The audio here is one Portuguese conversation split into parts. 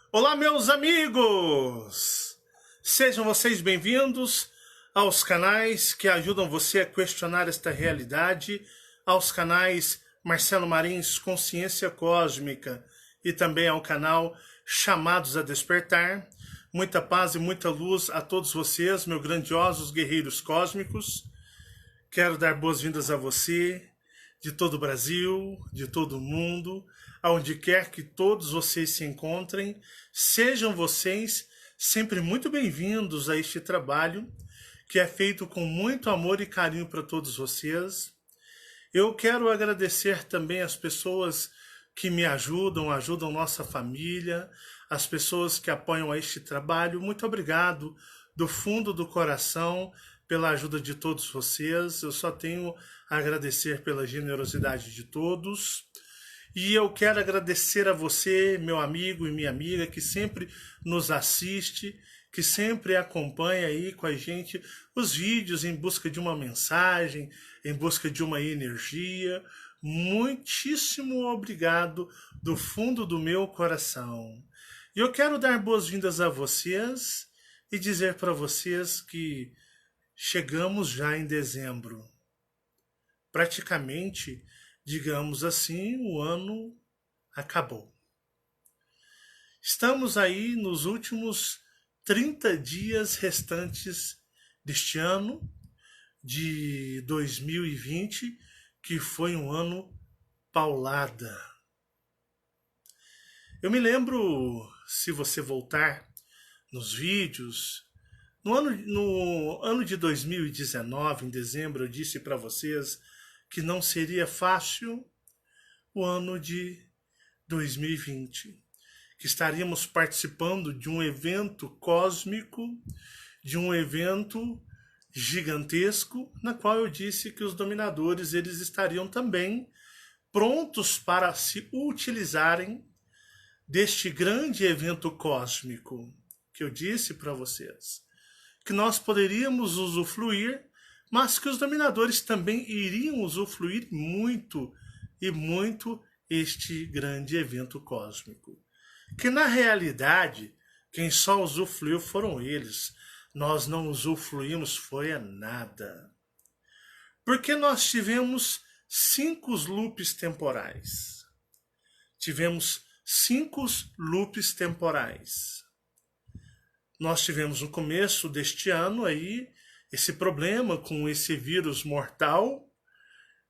Olá, meus amigos! Sejam vocês bem-vindos aos canais que ajudam você a questionar esta realidade, aos canais Marcelo Marins Consciência Cósmica e também ao canal Chamados a Despertar. Muita paz e muita luz a todos vocês, meus grandiosos guerreiros cósmicos. Quero dar boas-vindas a você, de todo o Brasil, de todo o mundo, aonde quer que todos vocês se encontrem, sejam vocês sempre muito bem-vindos a este trabalho, que é feito com muito amor e carinho para todos vocês. Eu quero agradecer também as pessoas que me ajudam nossa família, as pessoas que apoiam a este trabalho. Muito obrigado do fundo do coração pela ajuda de todos vocês. Eu só tenho a agradecer pela generosidade de todos. E eu quero agradecer a você, meu amigo e minha amiga, que sempre nos assiste, que sempre acompanha aí com a gente os vídeos em busca de uma mensagem, em busca de uma energia. Muitíssimo obrigado do fundo do meu coração. E eu quero dar boas-vindas a vocês e dizer para vocês que chegamos já em dezembro. Praticamente, digamos assim, o ano acabou. Estamos aí nos últimos 30 dias restantes deste ano, de 2020, que foi um ano paulada. Eu me lembro, se você voltar nos vídeos, no ano de 2019, em dezembro, eu disse para vocês que não seria fácil o ano de 2020, que estaríamos participando de um evento cósmico, de um evento gigantesco, na qual eu disse que os dominadores eles estariam também prontos para se utilizarem deste grande evento cósmico que eu disse para vocês, que nós poderíamos usufruir, mas que os dominadores também iriam usufruir muito e muito este grande evento cósmico. Que na realidade, quem só usufruiu foram eles. Nós não usufruímos foi a nada. Porque nós tivemos 5 loops temporais. Tivemos 5 loops temporais. Nós tivemos no começo deste ano aí esse problema com esse vírus mortal,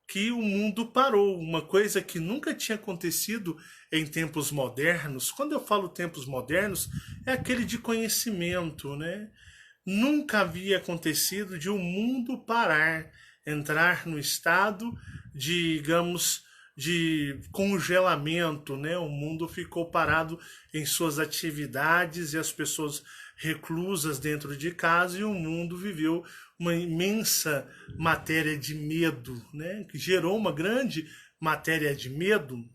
que o mundo parou, uma coisa que nunca tinha acontecido em tempos modernos. Quando eu falo tempos modernos, é aquele de conhecimento, né? Nunca havia acontecido de o mundo parar, entrar no estado de, digamos, de congelamento, né? O mundo ficou parado em suas atividades e as pessoas reclusas dentro de casa, e o mundo viveu uma imensa matéria de medo, né? Que gerou uma grande matéria de medo.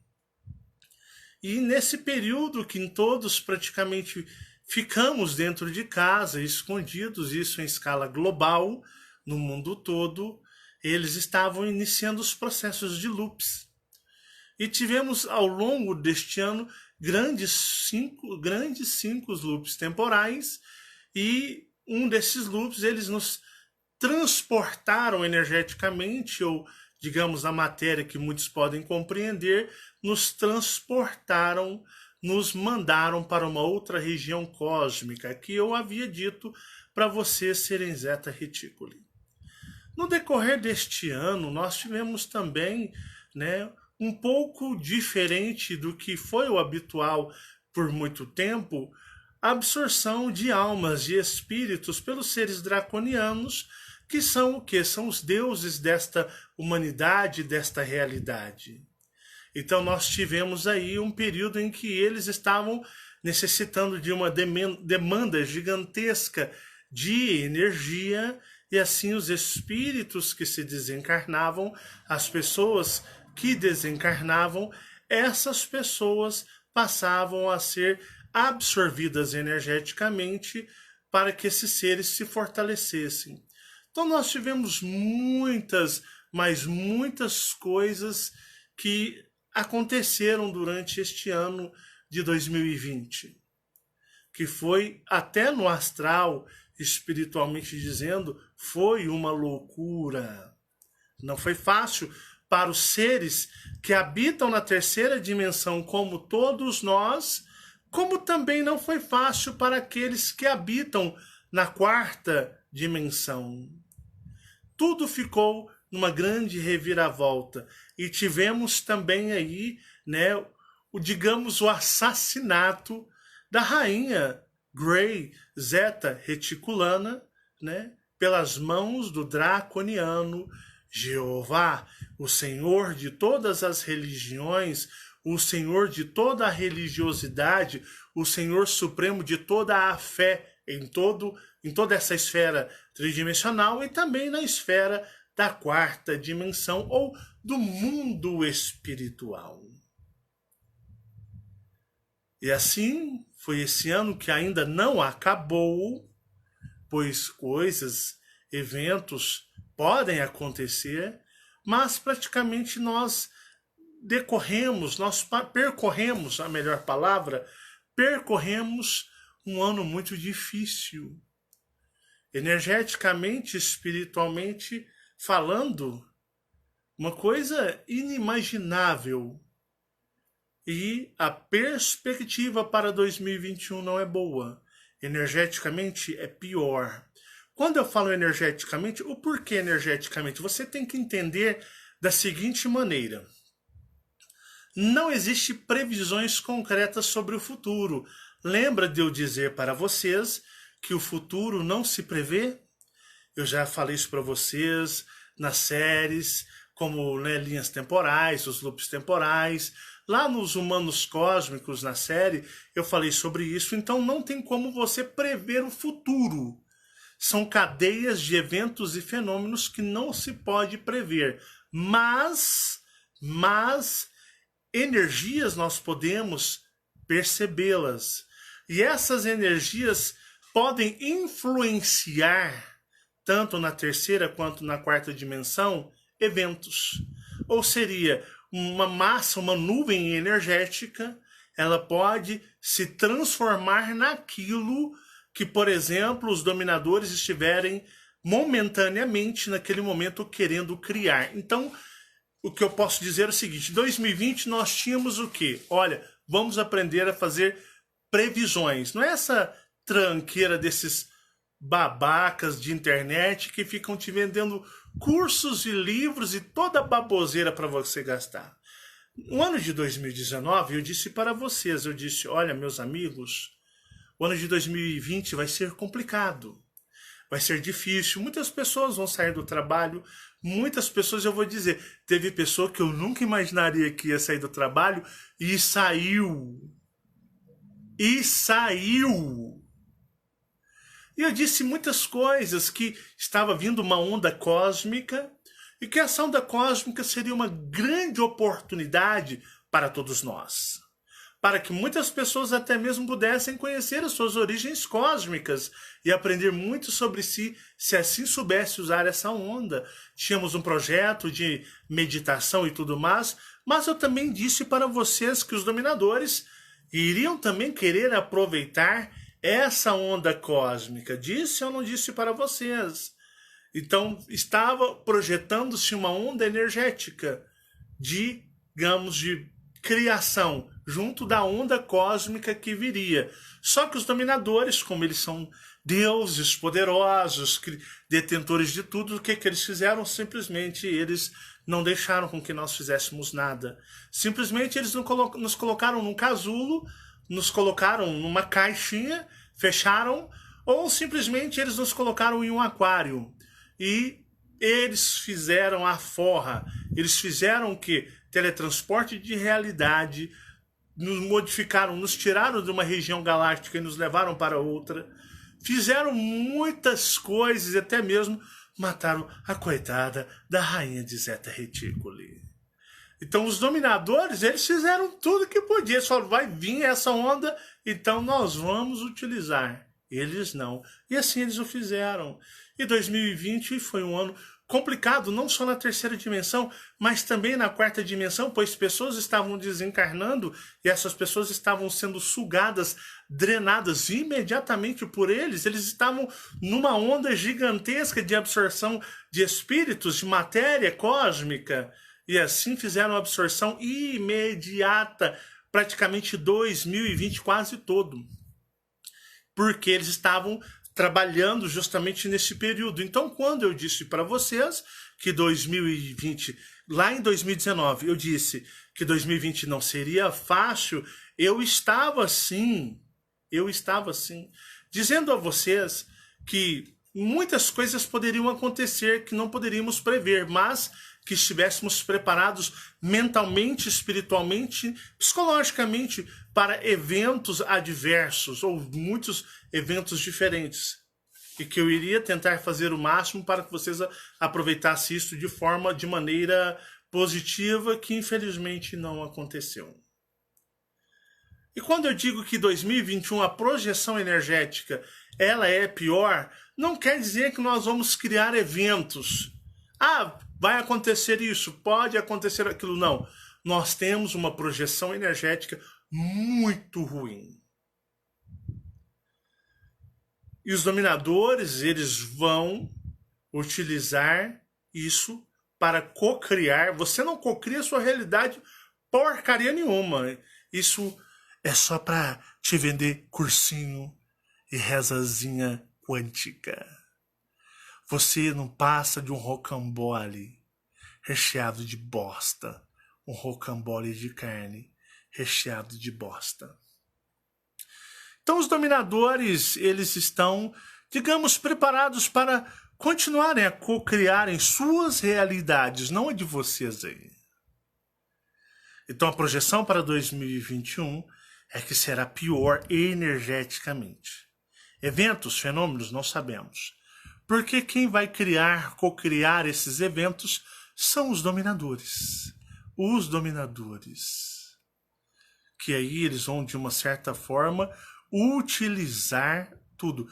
E nesse período que todos praticamente ficamos dentro de casa, escondidos, isso em escala global, no mundo todo, eles estavam iniciando os processos de loops. E tivemos ao longo deste ano grandes cinco loops temporais, e um desses loops eles nos transportaram energeticamente, ou digamos a matéria que muitos podem compreender, nos transportaram, nos mandaram para uma outra região cósmica que eu havia dito para vocês serem Zeta Reticuli. No decorrer deste ano, nós tivemos também, né, um pouco diferente do que foi o habitual por muito tempo, a absorção de almas, de espíritos pelos seres draconianos, que são o quê? São os deuses desta humanidade, desta realidade. Então nós tivemos aí um período em que eles estavam necessitando de uma demanda gigantesca de energia, e assim os espíritos que se desencarnavam, as pessoas que desencarnavam, essas pessoas passavam a ser absorvidas energeticamente para que esses seres se fortalecessem. Então nós tivemos muitas, mas muitas coisas que aconteceram durante este ano de 2020. que foi até no astral, espiritualmente dizendo, foi uma loucura. Não foi fácil para os seres que habitam na terceira dimensão, como todos nós, como também não foi fácil para aqueles que habitam na quarta dimensão. Tudo ficou numa grande reviravolta. E tivemos também aí, né, o assassinato da rainha Grey Zeta Reticulana, né, pelas mãos do draconiano Jeová, o Senhor de todas as religiões, o Senhor de toda a religiosidade, o Senhor supremo de toda a fé em toda essa esfera tridimensional e também na esfera da quarta dimensão ou do mundo espiritual. E assim foi esse ano que ainda não acabou, pois coisas, eventos podem acontecer, mas praticamente nós percorremos, a melhor palavra, percorremos um ano muito difícil. Energeticamente, espiritualmente falando, uma coisa inimaginável. E a perspectiva para 2021 não é boa. Energeticamente é pior. Quando eu falo energeticamente, o porquê energeticamente? Você tem que entender da seguinte maneira. Não existe previsões concretas sobre o futuro. Lembra de eu dizer para vocês que o futuro não se prevê? Eu já falei isso para vocês nas séries, como, né, linhas temporais, os loops temporais. Lá nos Humanos Cósmicos, na série, eu falei sobre isso. Então não tem como você prever o futuro. São cadeias de eventos e fenômenos que não se pode prever. Mas energias nós podemos percebê-las. E essas energias podem influenciar, tanto na terceira quanto na quarta dimensão, eventos. Ou seria uma massa, uma nuvem energética, ela pode se transformar naquilo que, por exemplo, os dominadores estiverem momentaneamente, naquele momento, querendo criar. Então, o que eu posso dizer é o seguinte, em 2020 nós tínhamos o quê? Olha, vamos aprender a fazer previsões. Não é essa tranqueira desses babacas de internet que ficam te vendendo cursos e livros e toda baboseira para você gastar. No ano de 2019, eu disse para vocês, olha, meus amigos, o ano de 2020 vai ser complicado, vai ser difícil, muitas pessoas vão sair do trabalho, muitas pessoas, eu vou dizer, teve pessoa que eu nunca imaginaria que ia sair do trabalho e saiu. E eu disse muitas coisas, que estava vindo uma onda cósmica e que essa onda cósmica seria uma grande oportunidade para todos nós. Para que muitas pessoas até mesmo pudessem conhecer as suas origens cósmicas e aprender muito sobre si, se assim soubesse usar essa onda. Tínhamos um projeto de meditação e tudo mais, mas eu também disse para vocês que os dominadores iriam também querer aproveitar essa onda cósmica. Disse ou não disse para vocês? Então, estava projetando-se uma onda energética digamos, de criação, junto da onda cósmica que viria. Só que os dominadores, como eles são deuses poderosos, detentores de tudo, o que eles fizeram? Simplesmente eles não deixaram com que nós fizéssemos nada. Simplesmente eles nos colocaram num casulo, nos colocaram numa caixinha, fecharam, ou simplesmente eles nos colocaram em um aquário. E eles fizeram a forra, eles fizeram o quê? Teletransporte de realidade, nos modificaram, nos tiraram de uma região galáctica e nos levaram para outra. Fizeram muitas coisas, até mesmo mataram a coitada da rainha de Zeta Reticuli. Então os dominadores, eles fizeram tudo que podia. Eles falaram, vai vir essa onda, então nós vamos utilizar. Eles não. E assim eles o fizeram. E 2020 foi um ano complicado não só na terceira dimensão, mas também na quarta dimensão, pois pessoas estavam desencarnando e essas pessoas estavam sendo sugadas, drenadas imediatamente por eles. Eles estavam numa onda gigantesca de absorção de espíritos, de matéria cósmica, e assim fizeram a absorção imediata, praticamente 2020 quase todo, porque eles estavam trabalhando justamente nesse período. Então, quando eu disse para vocês que 2020, lá em 2019, eu disse que 2020 não seria fácil, eu estava assim, dizendo a vocês que muitas coisas poderiam acontecer que não poderíamos prever, mas que estivéssemos preparados mentalmente, espiritualmente, psicologicamente para eventos adversos ou muitos eventos diferentes. E que eu iria tentar fazer o máximo para que vocês aproveitassem isso de maneira positiva, que infelizmente não aconteceu. E quando eu digo que 2021 a projeção energética ela é pior, não quer dizer que nós vamos criar eventos. Vai acontecer isso, pode acontecer aquilo. Não. Nós temos uma projeção energética muito ruim. E os dominadores, eles vão utilizar isso para cocriar. Você não cocria a sua realidade porcaria nenhuma. Isso é só para te vender cursinho e rezazinha quântica. Você não passa de um rocambole recheado de bosta. Um rocambole de carne recheado de bosta. Então os dominadores, eles estão, digamos, preparados para continuarem a co-criarem suas realidades, não a de vocês aí. Então a projeção para 2021 é que será pior energeticamente. Eventos, fenômenos, não sabemos. Porque quem vai co-criar esses eventos são os dominadores. Os dominadores. Que aí eles vão, de uma certa forma, utilizar tudo.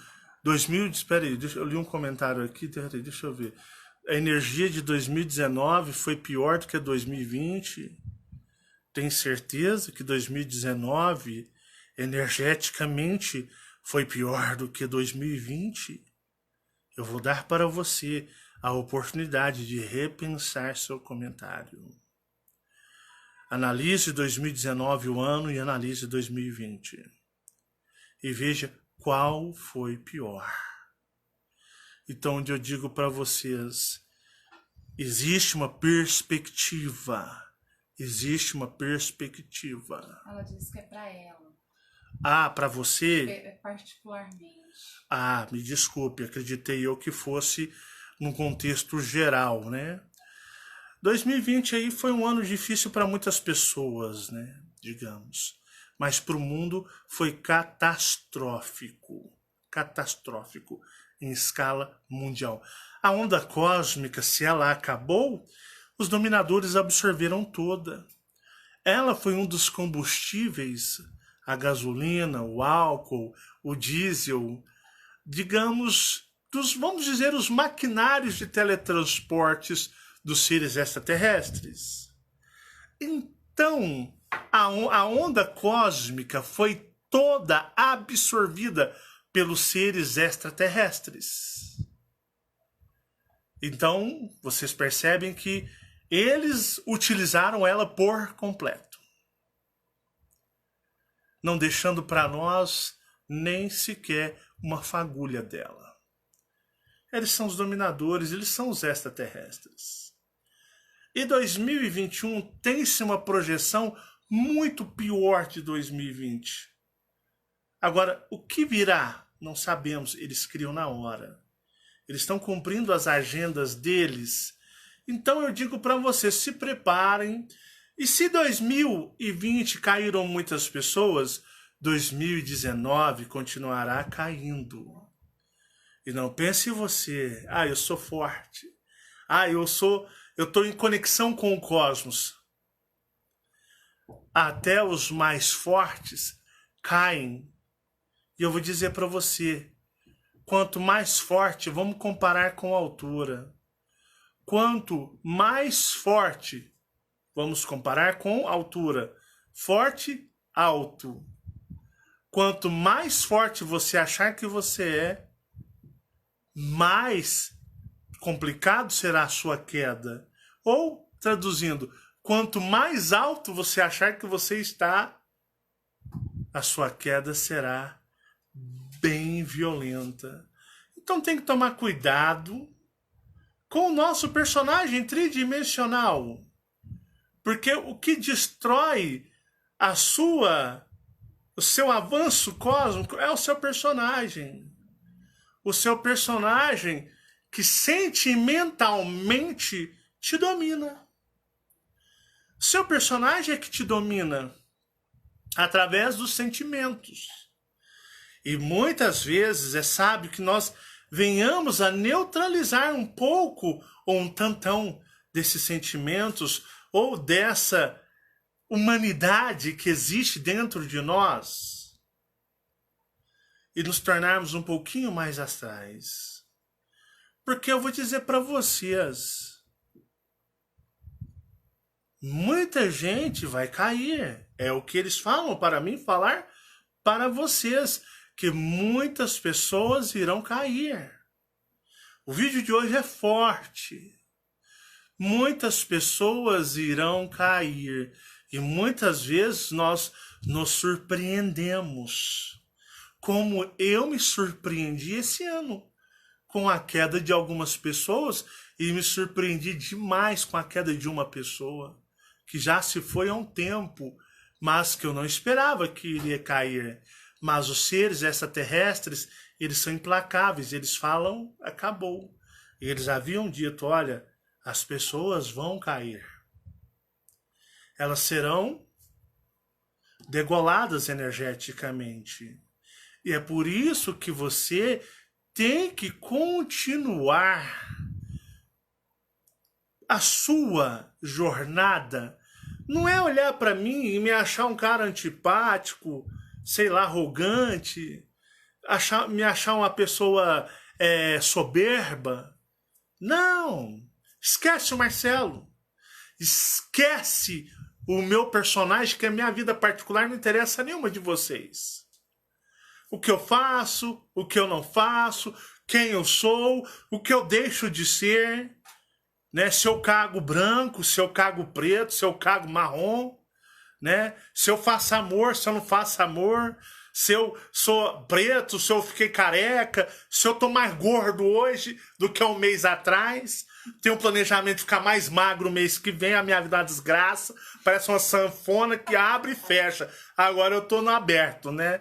Espera aí, eu li um comentário aqui, deixa eu ver. A energia de 2019 foi pior do que a 2020? Tem certeza que 2019, energeticamente, foi pior do que 2020? Eu vou dar para você a oportunidade de repensar seu comentário. Analise 2019 o ano e analise 2020. E veja qual foi pior. Então, onde eu digo para vocês, existe uma perspectiva. Existe uma perspectiva. Ela disse que é para ela. Para você? É particularmente. Me desculpe, acreditei eu que fosse num contexto geral, né? 2020 aí foi um ano difícil para muitas pessoas, né? Digamos. Mas para o mundo foi catastrófico. Catastrófico em escala mundial. A onda cósmica, se ela acabou, os dominadores absorveram toda. Ela foi um dos combustíveis, a gasolina, o álcool, o diesel, digamos, vamos dizer, os maquinários de teletransportes dos seres extraterrestres. Então, a onda cósmica foi toda absorvida pelos seres extraterrestres. Então, vocês percebem que eles utilizaram ela por completo, não deixando para nós nem sequer uma fagulha dela. Eles são os dominadores, eles são os extraterrestres. E 2021 tem-se uma projeção muito pior de 2020. Agora, o que virá? Não sabemos, eles criam na hora. Eles estão cumprindo as agendas deles. Então eu digo para vocês, se preparem. E se 2020 caíram muitas pessoas, 2019 continuará caindo. E não pense em você, eu sou forte. Eu estou em conexão com o cosmos. Até os mais fortes caem. E eu vou dizer para você, quanto mais forte, vamos comparar com a altura. quanto mais forte, vamos comparar com altura, forte, alto. Quanto mais forte você achar que você é, mais complicado será a sua queda. Ou, traduzindo, quanto mais alto você achar que você está, a sua queda será bem violenta. Então tem que tomar cuidado com o nosso personagem tridimensional. Porque o que destrói o seu avanço cósmico é o seu personagem. O seu personagem que sentimentalmente te domina. O seu personagem é que te domina através dos sentimentos. E muitas vezes é sábio que nós venhamos a neutralizar um pouco ou um tantão desses sentimentos ou dessa humanidade que existe dentro de nós e nos tornarmos um pouquinho mais astrais. Porque eu vou dizer para vocês, muita gente vai cair. É o que eles falam para mim falar para vocês, que muitas pessoas irão cair. O vídeo de hoje é forte. Muitas pessoas irão cair. E muitas vezes nós nos surpreendemos. Como eu me surpreendi esse ano com a queda de algumas pessoas e me surpreendi demais com a queda de uma pessoa que já se foi há um tempo, mas que eu não esperava que iria cair. Mas os seres extraterrestres, eles são implacáveis, eles falam, acabou. E eles haviam dito, olha, as pessoas vão cair. Elas serão degoladas energeticamente. E é por isso que você tem que continuar a sua jornada. Não é olhar para mim e me achar um cara antipático, sei lá, arrogante, me achar uma pessoa soberba. Não! Esquece o Marcelo. Esquece o meu personagem, que a minha vida particular não interessa a nenhuma de vocês. O que eu faço, o que eu não faço, quem eu sou, o que eu deixo de ser, né? Se eu cago branco, se eu cago preto, se eu cago marrom, né? Se eu faço amor, se eu não faço amor, se eu sou preto, se eu fiquei careca, se eu tô mais gordo hoje do que um mês atrás, tenho um planejamento de ficar mais magro o mês que vem, a minha vida é uma desgraça, parece uma sanfona que abre e fecha. Agora eu tô no aberto, né?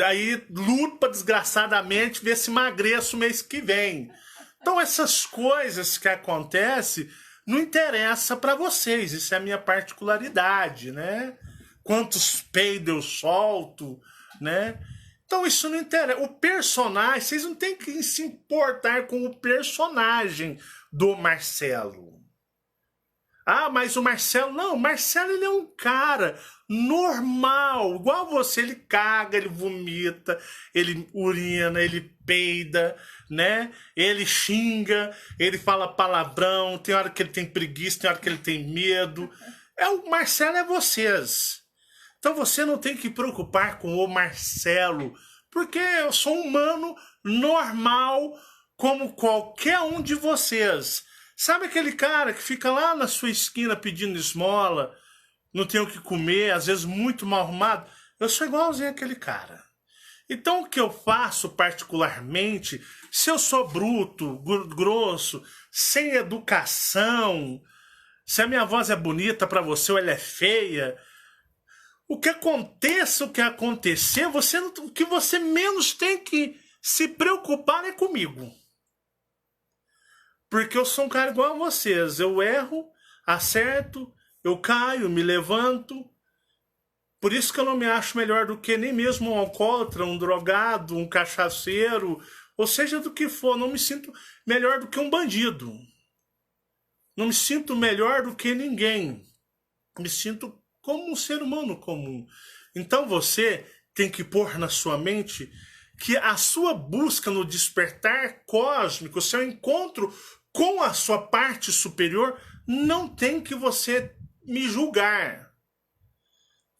Aí luto pra desgraçadamente ver se emagreço o mês que vem. Então essas coisas que acontecem não interessa para vocês, isso é a minha particularidade, né? Quantos peidos eu solto, né? Então isso não interessa. O personagem, vocês não têm que se importar com o personagem do Marcelo. Ah, mas o Marcelo... Não, o Marcelo ele é um cara normal, igual você. Ele caga, ele vomita, ele urina, ele peida, né? Ele xinga, ele fala palavrão, tem hora que ele tem preguiça, tem hora que ele tem medo. O Marcelo é vocês. Então você não tem que preocupar com o Marcelo, porque eu sou um humano normal como qualquer um de vocês. Sabe aquele cara que fica lá na sua esquina pedindo esmola, não tem o que comer, às vezes muito mal arrumado? Eu sou igualzinho aquele cara. Então o que eu faço particularmente, se eu sou bruto, grosso, sem educação, se a minha voz é bonita para você ou ela é feia, o que aconteça, o que acontecer, o que você menos tem que se preocupar é comigo. Porque eu sou um cara igual a vocês. Eu erro, acerto, eu caio, me levanto. Por isso que eu não me acho melhor do que nem mesmo um alcoólatra, um drogado, um cachaceiro, ou seja do que for. Não me sinto melhor do que um bandido. Não me sinto melhor do que ninguém. Me sinto como um ser humano comum. Então você tem que pôr na sua mente que a sua busca no despertar cósmico, o seu encontro com a sua parte superior, não tem que você me julgar.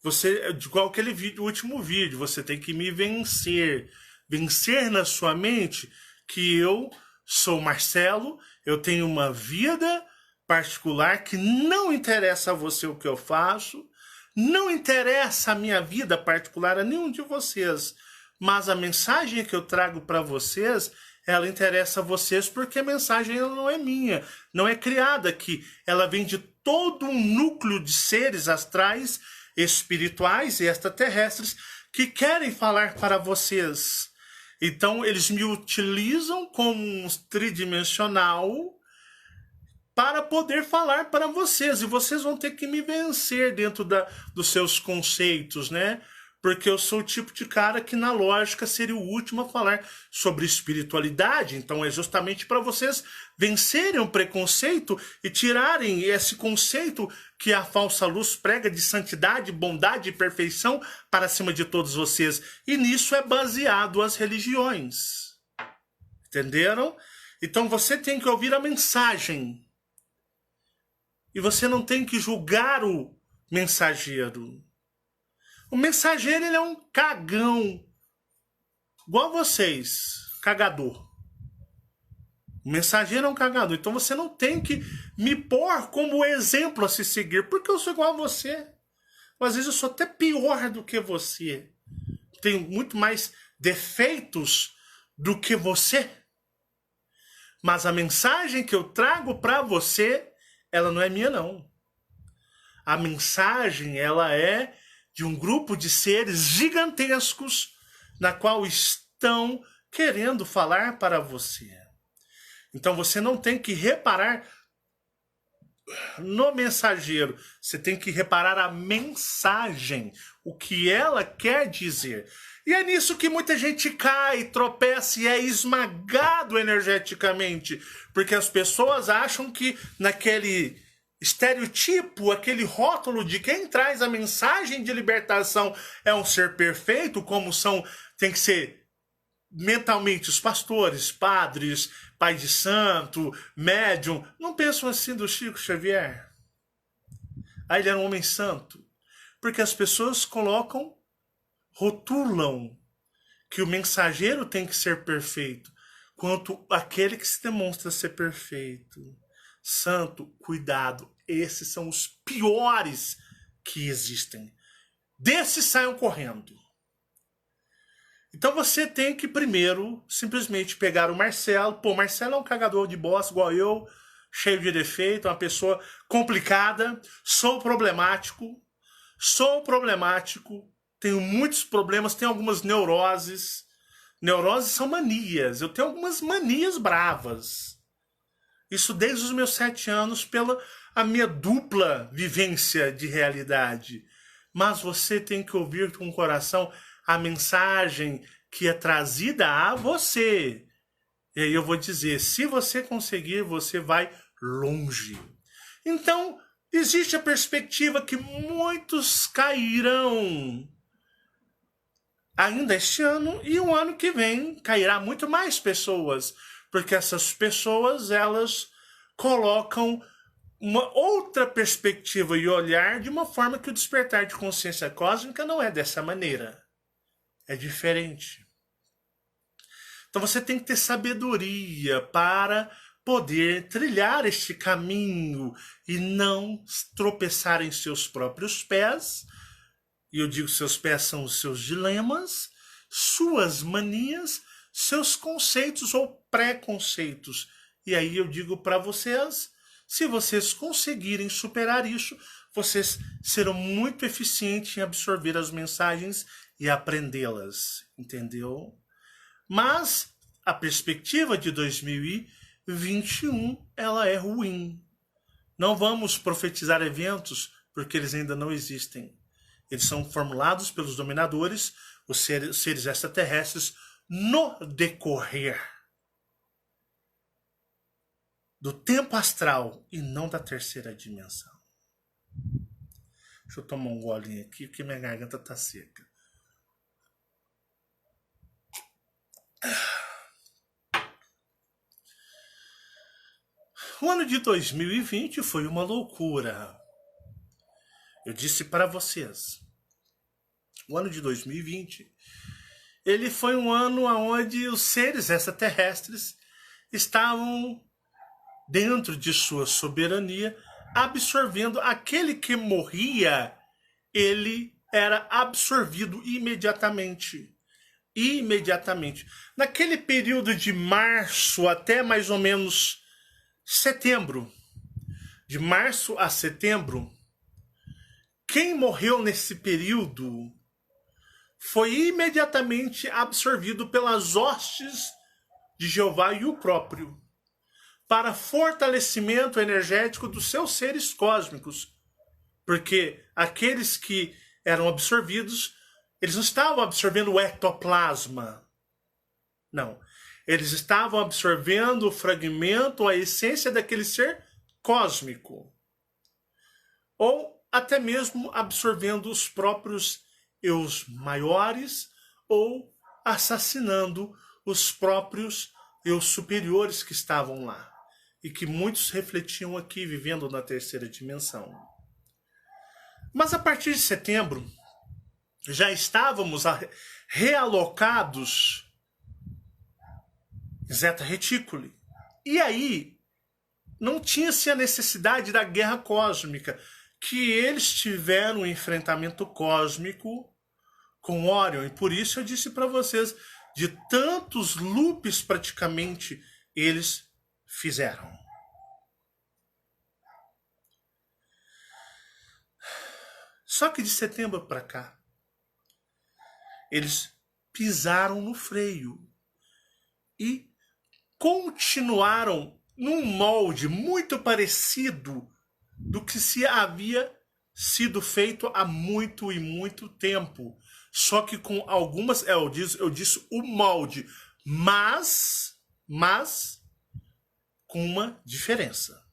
Você, igual aquele vídeo, o último vídeo, você tem que me vencer. Vencer na sua mente que eu sou Marcelo, eu tenho uma vida particular que não interessa a você o que eu faço, não interessa a minha vida particular a nenhum de vocês, mas a mensagem que eu trago para vocês, ela interessa a vocês porque a mensagem ela não é minha, não é criada aqui, ela vem de todo um núcleo de seres astrais, espirituais e extraterrestres que querem falar para vocês. Então, eles me utilizam como um tridimensional para poder falar para vocês. E vocês vão ter que me vencer dentro dos seus conceitos, né? Porque eu sou o tipo de cara que, na lógica, seria o último a falar sobre espiritualidade. Então, é justamente para vocês vencerem o preconceito e tirarem esse conceito que a falsa luz prega de santidade, bondade e perfeição para cima de todos vocês. E nisso é baseado as religiões. Entenderam? Então, você tem que ouvir a mensagem. E você não tem que julgar o mensageiro. O mensageiro, ele é um cagão. Igual vocês. Cagador. O mensageiro é um cagador. Então você não tem que me pôr como exemplo a se seguir. Porque eu sou igual a você. Às vezes eu sou até pior do que você. Tenho muito mais defeitos do que você. Mas a mensagem que eu trago para você, ela não é minha, não. A mensagem, ela é de um grupo de seres gigantescos na qual estão querendo falar para você. Então você não tem que reparar no mensageiro, você tem que reparar a mensagem, o que ela quer dizer. E é nisso que muita gente cai, tropeça e é esmagado energeticamente, porque as pessoas acham que naquele estereotipo, aquele rótulo de quem traz a mensagem de libertação é um ser perfeito, como tem que ser mentalmente os pastores, padres, pai de santo, médium. Não pensam assim do Chico Xavier? Aí ele era um homem santo. Porque as pessoas rotulam que o mensageiro tem que ser perfeito, quanto aquele que se demonstra ser perfeito. Santo, cuidado, esses são os piores que existem. Desses saiam correndo. Então você tem que primeiro simplesmente pegar o Marcelo. Pô, Marcelo é um cagador de bosta igual eu, cheio de defeito, uma pessoa complicada, sou problemático, tenho muitos problemas, tenho algumas neuroses. Neuroses são manias, eu tenho algumas manias bravas. Isso desde os meus 7 anos, pela a minha dupla vivência de realidade. Mas você tem que ouvir com o coração a mensagem que é trazida a você. E aí eu vou dizer, se você conseguir, você vai longe. Então, existe a perspectiva que muitos cairão ainda este ano, e o ano que vem cairá muito mais pessoas, porque essas pessoas, elas colocam uma outra perspectiva e olhar de uma forma que o despertar de consciência cósmica não é dessa maneira. É diferente. Então você tem que ter sabedoria para poder trilhar este caminho e não tropeçar em seus próprios pés. E eu digo seus pés são os seus dilemas, suas manias, seus conceitos ou preconceitos. E aí eu digo para vocês, se vocês conseguirem superar isso, vocês serão muito eficientes em absorver as mensagens e aprendê-las, entendeu? Mas a perspectiva de 2021, ela é ruim. Não vamos profetizar eventos porque eles ainda não existem. Eles são formulados pelos dominadores, os seres extraterrestres, no decorrer do tempo astral e não da terceira dimensão. Deixa eu tomar um golinho aqui, porque minha garganta tá seca. O ano de 2020 foi uma loucura. Eu disse para vocês, o ano de 2020, ele foi um ano onde os seres extraterrestres estavam dentro de sua soberania, absorvendo aquele que morria, ele era absorvido imediatamente. Imediatamente. Naquele período de março até mais ou menos setembro, de março a setembro, quem morreu nesse período foi imediatamente absorvido pelas hostes de Jeová e o próprio, para fortalecimento energético dos seus seres cósmicos. Porque aqueles que eram absorvidos, eles não estavam absorvendo o ectoplasma. Não. Eles estavam absorvendo o fragmento, a essência daquele ser cósmico. Ou até mesmo absorvendo os próprios eus maiores, ou assassinando os próprios eus superiores que estavam lá. E que muitos refletiam aqui, vivendo na terceira dimensão. Mas a partir de setembro, já estávamos realocados em Zeta Reticuli. E aí, não tinha-se a necessidade da guerra cósmica, que eles tiveram um enfrentamento cósmico com Orion. E por isso eu disse para vocês, de tantos loops praticamente eles fizeram. Só que de setembro para cá, eles pisaram no freio e continuaram num molde muito parecido do que se havia sido feito há muito e muito tempo. Só que com algumas... eu disse o molde, mas com uma diferença.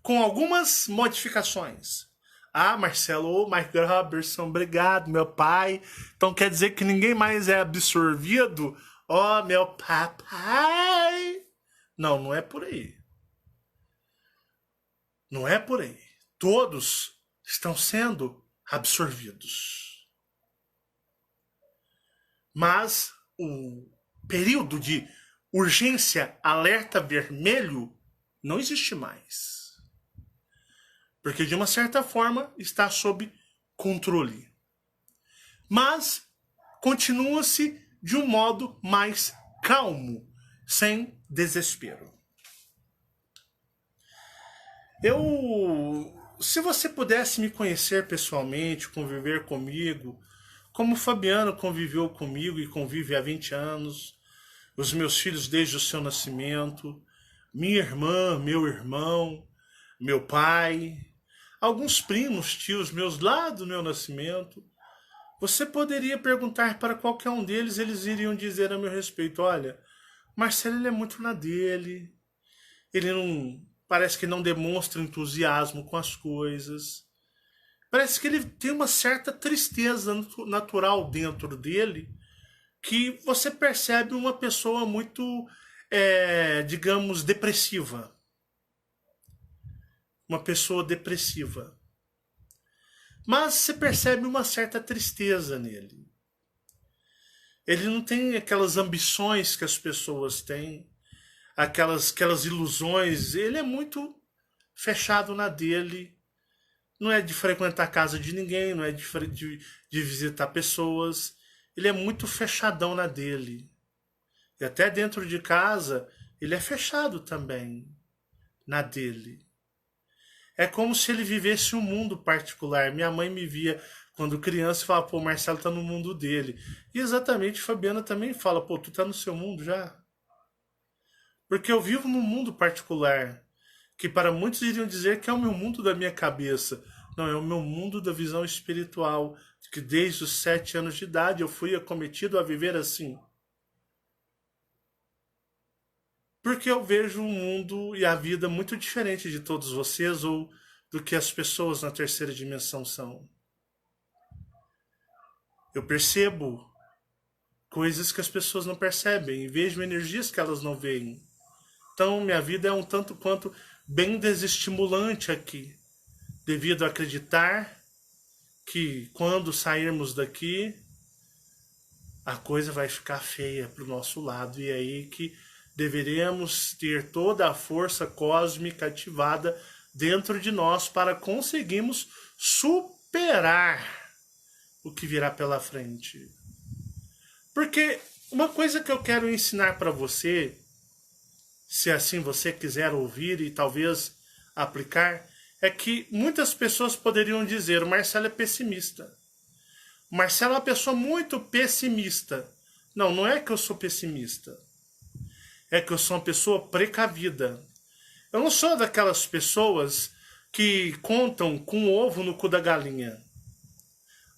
Com algumas modificações. Ah, Marcelo, Mike Robertson, obrigado, meu pai. Então quer dizer que ninguém mais é absorvido? Oh, meu papai. Não, não é por aí. Não é por aí. Todos estão sendo absorvidos. Mas o período de urgência alerta vermelho não existe mais. Porque, de uma certa forma, está sob controle. Mas continua-se de um modo mais calmo, sem desespero. Se você pudesse me conhecer pessoalmente, conviver comigo, como o Fabiano conviveu comigo e convive há 20 anos, os meus filhos desde o seu nascimento, minha irmã, meu irmão, meu pai, alguns primos, tios meus lá do meu nascimento, você poderia perguntar para qualquer um deles, eles iriam dizer a meu respeito, olha, Marcelo ele é muito na dele, ele não, parece que não demonstra entusiasmo com as coisas, parece que ele tem uma certa tristeza natural dentro dele, que você percebe uma pessoa muito, digamos, depressiva. Uma pessoa depressiva. Mas você percebe uma certa tristeza nele. Ele não tem aquelas ambições que as pessoas têm, aquelas ilusões. Ele é muito fechado na dele. Não é de frequentar a casa de ninguém, não é de visitar pessoas. Ele é muito fechadão na dele. E até dentro de casa, ele é fechado também na dele. É como se ele vivesse um mundo particular. Minha mãe me via quando criança e falava, pô, o Marcelo tá no mundo dele. E exatamente, Fabiana também fala, pô, tu tá no seu mundo já? Porque eu vivo num mundo particular, que para muitos iriam dizer que é o meu mundo da minha cabeça. Não, é o meu mundo da visão espiritual, que desde os 7 anos de idade eu fui acometido a viver assim. Porque eu vejo o mundo e a vida muito diferente de todos vocês ou do que as pessoas na terceira dimensão são. Eu percebo coisas que as pessoas não percebem e vejo energias que elas não veem. Então, minha vida é um tanto quanto bem desestimulante aqui, devido a acreditar que quando sairmos daqui, a coisa vai ficar feia para o nosso lado. E é aí que deveremos ter toda a força cósmica ativada dentro de nós para conseguirmos superar o que virá pela frente. Porque uma coisa que eu quero ensinar para você, se assim você quiser ouvir e talvez aplicar, é que muitas pessoas poderiam dizer: o Marcelo é pessimista. O Marcelo é uma pessoa muito pessimista. Não, não é que eu sou pessimista. É que eu sou uma pessoa precavida. Eu não sou daquelas pessoas que contam com o ovo no cu da galinha.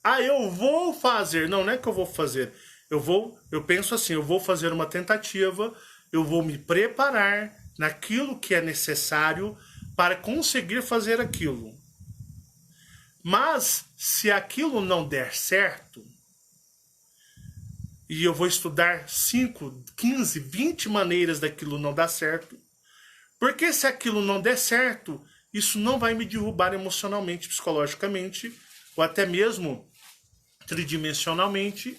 Ah, eu vou fazer. Não, não é que eu vou fazer. Eu penso assim, eu vou fazer uma tentativa, eu vou me preparar naquilo que é necessário para conseguir fazer aquilo. Mas, se aquilo não der certo, e eu vou estudar 5, 15, 20 maneiras daquilo não dar certo, porque se aquilo não der certo, isso não vai me derrubar emocionalmente, psicologicamente, ou até mesmo tridimensionalmente,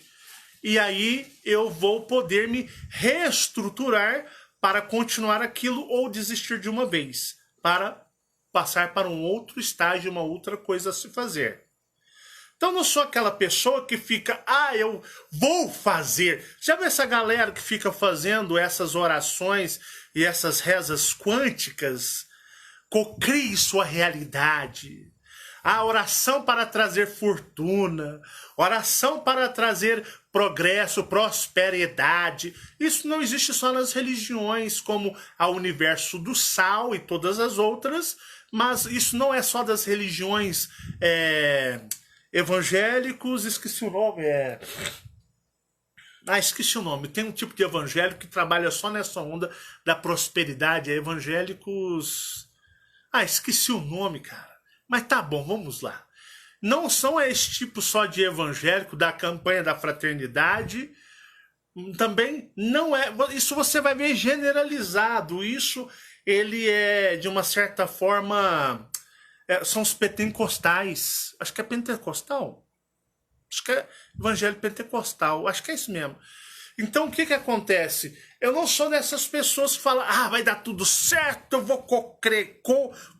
e aí eu vou poder me reestruturar para continuar aquilo ou desistir de uma vez, para passar para um outro estágio, uma outra coisa a se fazer. Então não sou aquela pessoa que fica, eu vou fazer. Já viu essa galera que fica fazendo essas orações e essas rezas quânticas? Cocrie sua realidade. A oração para trazer fortuna, oração para trazer progresso, prosperidade. Isso não existe só nas religiões, como a Universo do Sal e todas as outras, mas isso não é só das religiões evangélicos, esqueci o nome, esqueci o nome. Tem um tipo de evangélico que trabalha só nessa onda da prosperidade, evangélicos... esqueci o nome, cara. Mas tá bom, vamos lá. Não são esse tipo só de evangélico da campanha da fraternidade. Também não é... Isso você vai ver generalizado. Isso, ele é, de uma certa forma... são os pentecostais. Acho que é pentecostal. Acho que é evangelho pentecostal. Acho que é isso mesmo. Então, o que acontece? Eu não sou dessas pessoas que falam, vai dar tudo certo, eu vou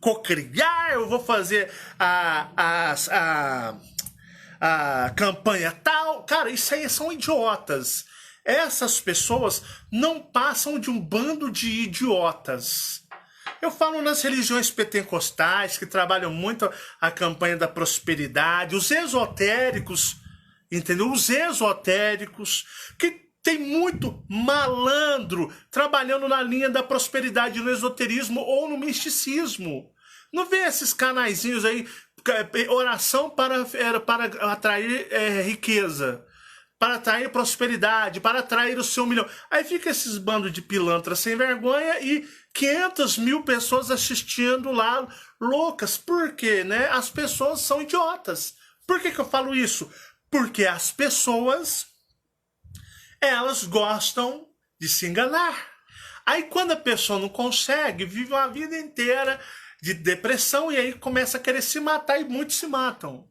cocriar, eu vou fazer a campanha tal. Cara, isso aí são idiotas. Essas pessoas não passam de um bando de idiotas. Eu falo nas religiões pentecostais, que trabalham muito a campanha da prosperidade, os esotéricos, entendeu? Os esotéricos, que tem muito malandro trabalhando na linha da prosperidade, no esoterismo ou no misticismo. Não vê esses canaizinhos aí, oração para atrair riqueza, para atrair prosperidade, para atrair o seu milhão. Aí fica esses bandos de pilantras sem vergonha e 500 mil pessoas assistindo lá, loucas. Por quê, né? As pessoas são idiotas. Por que eu falo isso? Porque as pessoas... elas gostam de se enganar. Aí quando a pessoa não consegue, vive uma vida inteira de depressão e aí começa a querer se matar e muitos se matam.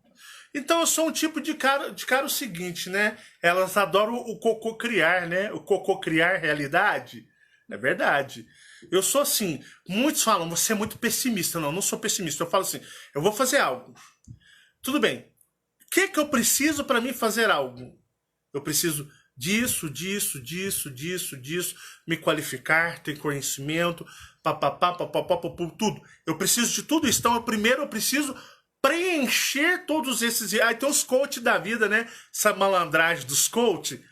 Então eu sou um tipo de cara o seguinte, né? Elas adoram o cocriar, né? O cocriar realidade. É verdade. Eu sou assim, muitos falam, você é muito pessimista. Não, não sou pessimista. Eu falo assim, eu vou fazer algo. Tudo bem. O que eu preciso para mim fazer algo? Eu preciso disso, me qualificar, ter conhecimento, tudo. Eu preciso de tudo isso. Então, primeiro eu preciso preencher todos esses... Aí tem os coach da vida, né? Essa malandragem dos coach.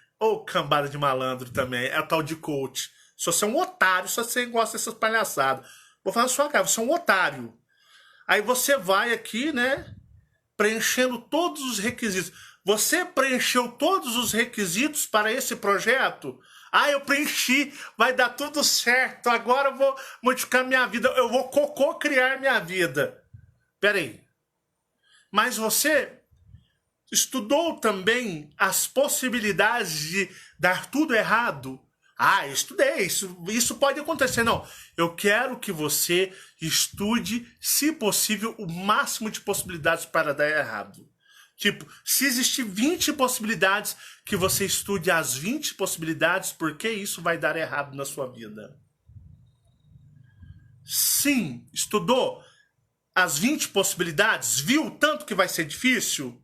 Cambada de malandro também. É a tal de coach. Se você é um otário, se você gosta dessas palhaçadas. Vou falar na sua cara, você é um otário. Aí você vai aqui, né? Preenchendo todos os requisitos. Você preencheu todos os requisitos para esse projeto? Eu preenchi, vai dar tudo certo, agora eu vou modificar minha vida, eu vou criar minha vida. Peraí. Mas você estudou também as possibilidades de dar tudo errado? Ah, eu estudei, isso pode acontecer. Não, eu quero que você estude, se possível, o máximo de possibilidades para dar errado. Tipo, se existir 20 possibilidades, que você estude as 20 possibilidades, porque isso vai dar errado na sua vida. Sim, estudou as 20 possibilidades, viu o tanto que vai ser difícil,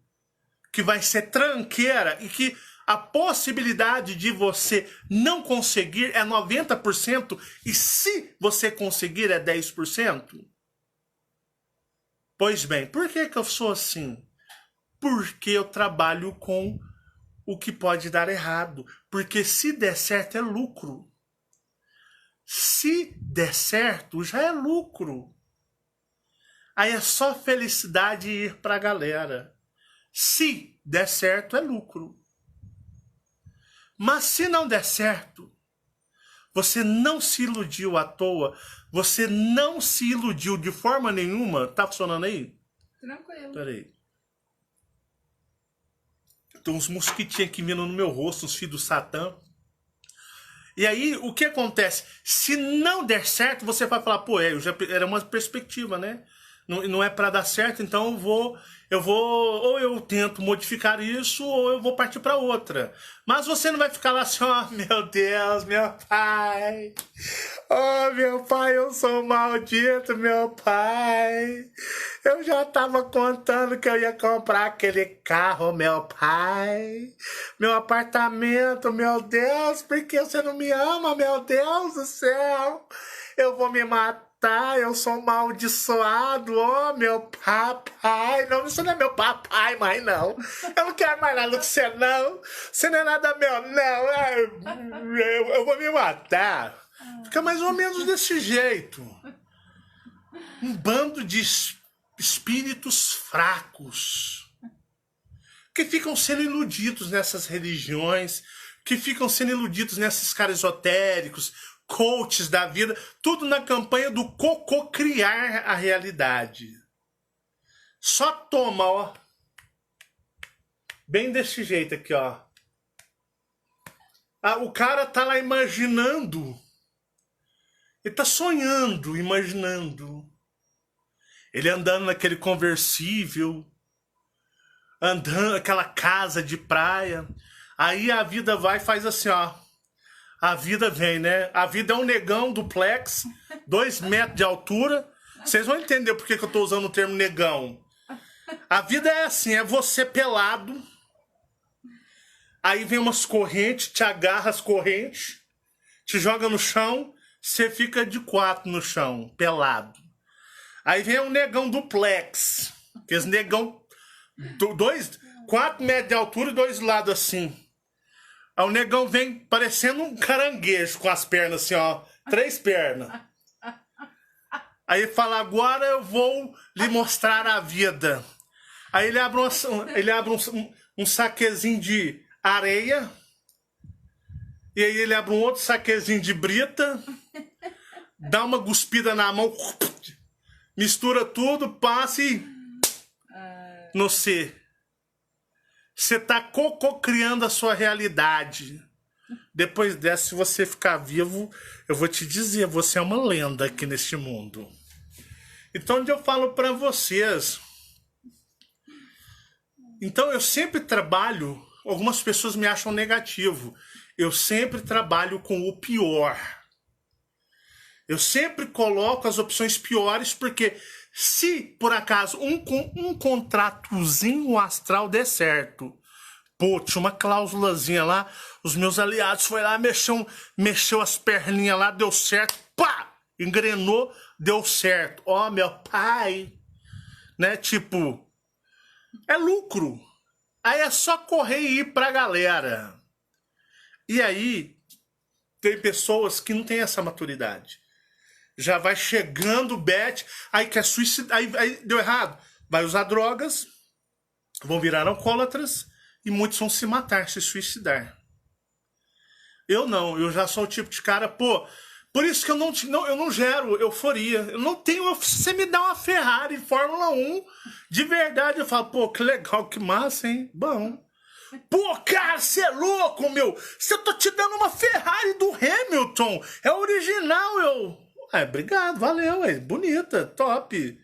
que vai ser tranqueira e que a possibilidade de você não conseguir é 90% e se você conseguir é 10%? Pois bem, por que eu sou assim? Porque eu trabalho com o que pode dar errado. Porque se der certo é lucro. Se der certo já é lucro. Aí é só felicidade ir pra galera. Se der certo é lucro. Mas se não der certo, você não se iludiu à toa, você não se iludiu de forma nenhuma. Tá funcionando aí? Tranquilo. Peraí. Tem uns mosquitinhos aqui vindo no meu rosto, uns filhos do Satã. E aí, o que acontece? Se não der certo, você vai falar, pô, era uma perspectiva, né? Não é para dar certo, então ou eu tento modificar isso, ou eu vou partir para outra. Mas você não vai ficar lá assim, ó, meu Deus, meu pai. Oh, meu pai, eu sou maldito, meu pai. Eu já tava contando que eu ia comprar aquele carro, meu pai. Meu apartamento, meu Deus, por que você não me ama, meu Deus do céu? Eu vou me matar. Eu sou amaldiçoado, oh meu papai. Não, isso não é meu papai mais, não. Eu não quero mais nada com você, não. Você não é nada meu, não. Eu vou me matar. Fica mais ou menos desse jeito. Um bando de espíritos fracos que ficam sendo iludidos nessas religiões, que ficam sendo iludidos nesses caras esotéricos, coaches da vida, tudo na campanha do criar a realidade. Só toma, ó. Bem desse jeito aqui, ó. Ah, o cara tá lá imaginando. Ele tá sonhando, imaginando. Ele andando naquele conversível, andando naquela casa de praia. Aí a vida vai e faz assim, ó. A vida vem, né? A vida é um negão duplex, 2 metros de altura. Vocês vão entender por que eu tô usando o termo negão. A vida é assim, é você pelado. Aí vem umas correntes, te agarra as correntes, te joga no chão, você fica de 4 no chão, pelado. Aí vem um negão duplex, aqueles negão 4 metros de altura e 2 lados assim. Aí o negão vem parecendo um caranguejo com as pernas assim, ó. 3 pernas. Aí ele fala, agora eu vou lhe mostrar a vida. Aí ele abre um saquezinho de areia. E aí ele abre um outro saquezinho de brita. Dá uma cuspida na mão. Mistura tudo, passa e... no C. Você tá criando a sua realidade. Depois dessa, se você ficar vivo, eu vou te dizer, você é uma lenda aqui neste mundo. Então, onde eu falo para vocês. Então, eu sempre trabalho, algumas pessoas me acham negativo. Eu sempre trabalho com o pior. Eu sempre coloco as opções piores, porque se, por acaso, um contratozinho astral der certo, pô, tinha uma cláusulazinha lá, os meus aliados foi lá, mexeu as perninhas lá, deu certo, pá, engrenou, deu certo. Ó, meu pai, né, tipo, é lucro. Aí é só correr e ir pra galera. E aí, tem pessoas que não têm essa maturidade. Já vai chegando o bet, aí quer suicidar, aí deu errado. Vai usar drogas, vão virar alcoólatras e muitos vão se matar, se suicidar. Eu não, eu já sou o tipo de cara, pô, por isso que eu não gero euforia. Eu não tenho, se você me dá uma Ferrari Fórmula 1, de verdade eu falo, pô, que legal, que massa, hein? Bom. Pô, cara, você é louco, meu. Se eu tô te dando uma Ferrari do Hamilton, é original, eu... obrigado, valeu, é bonita, top.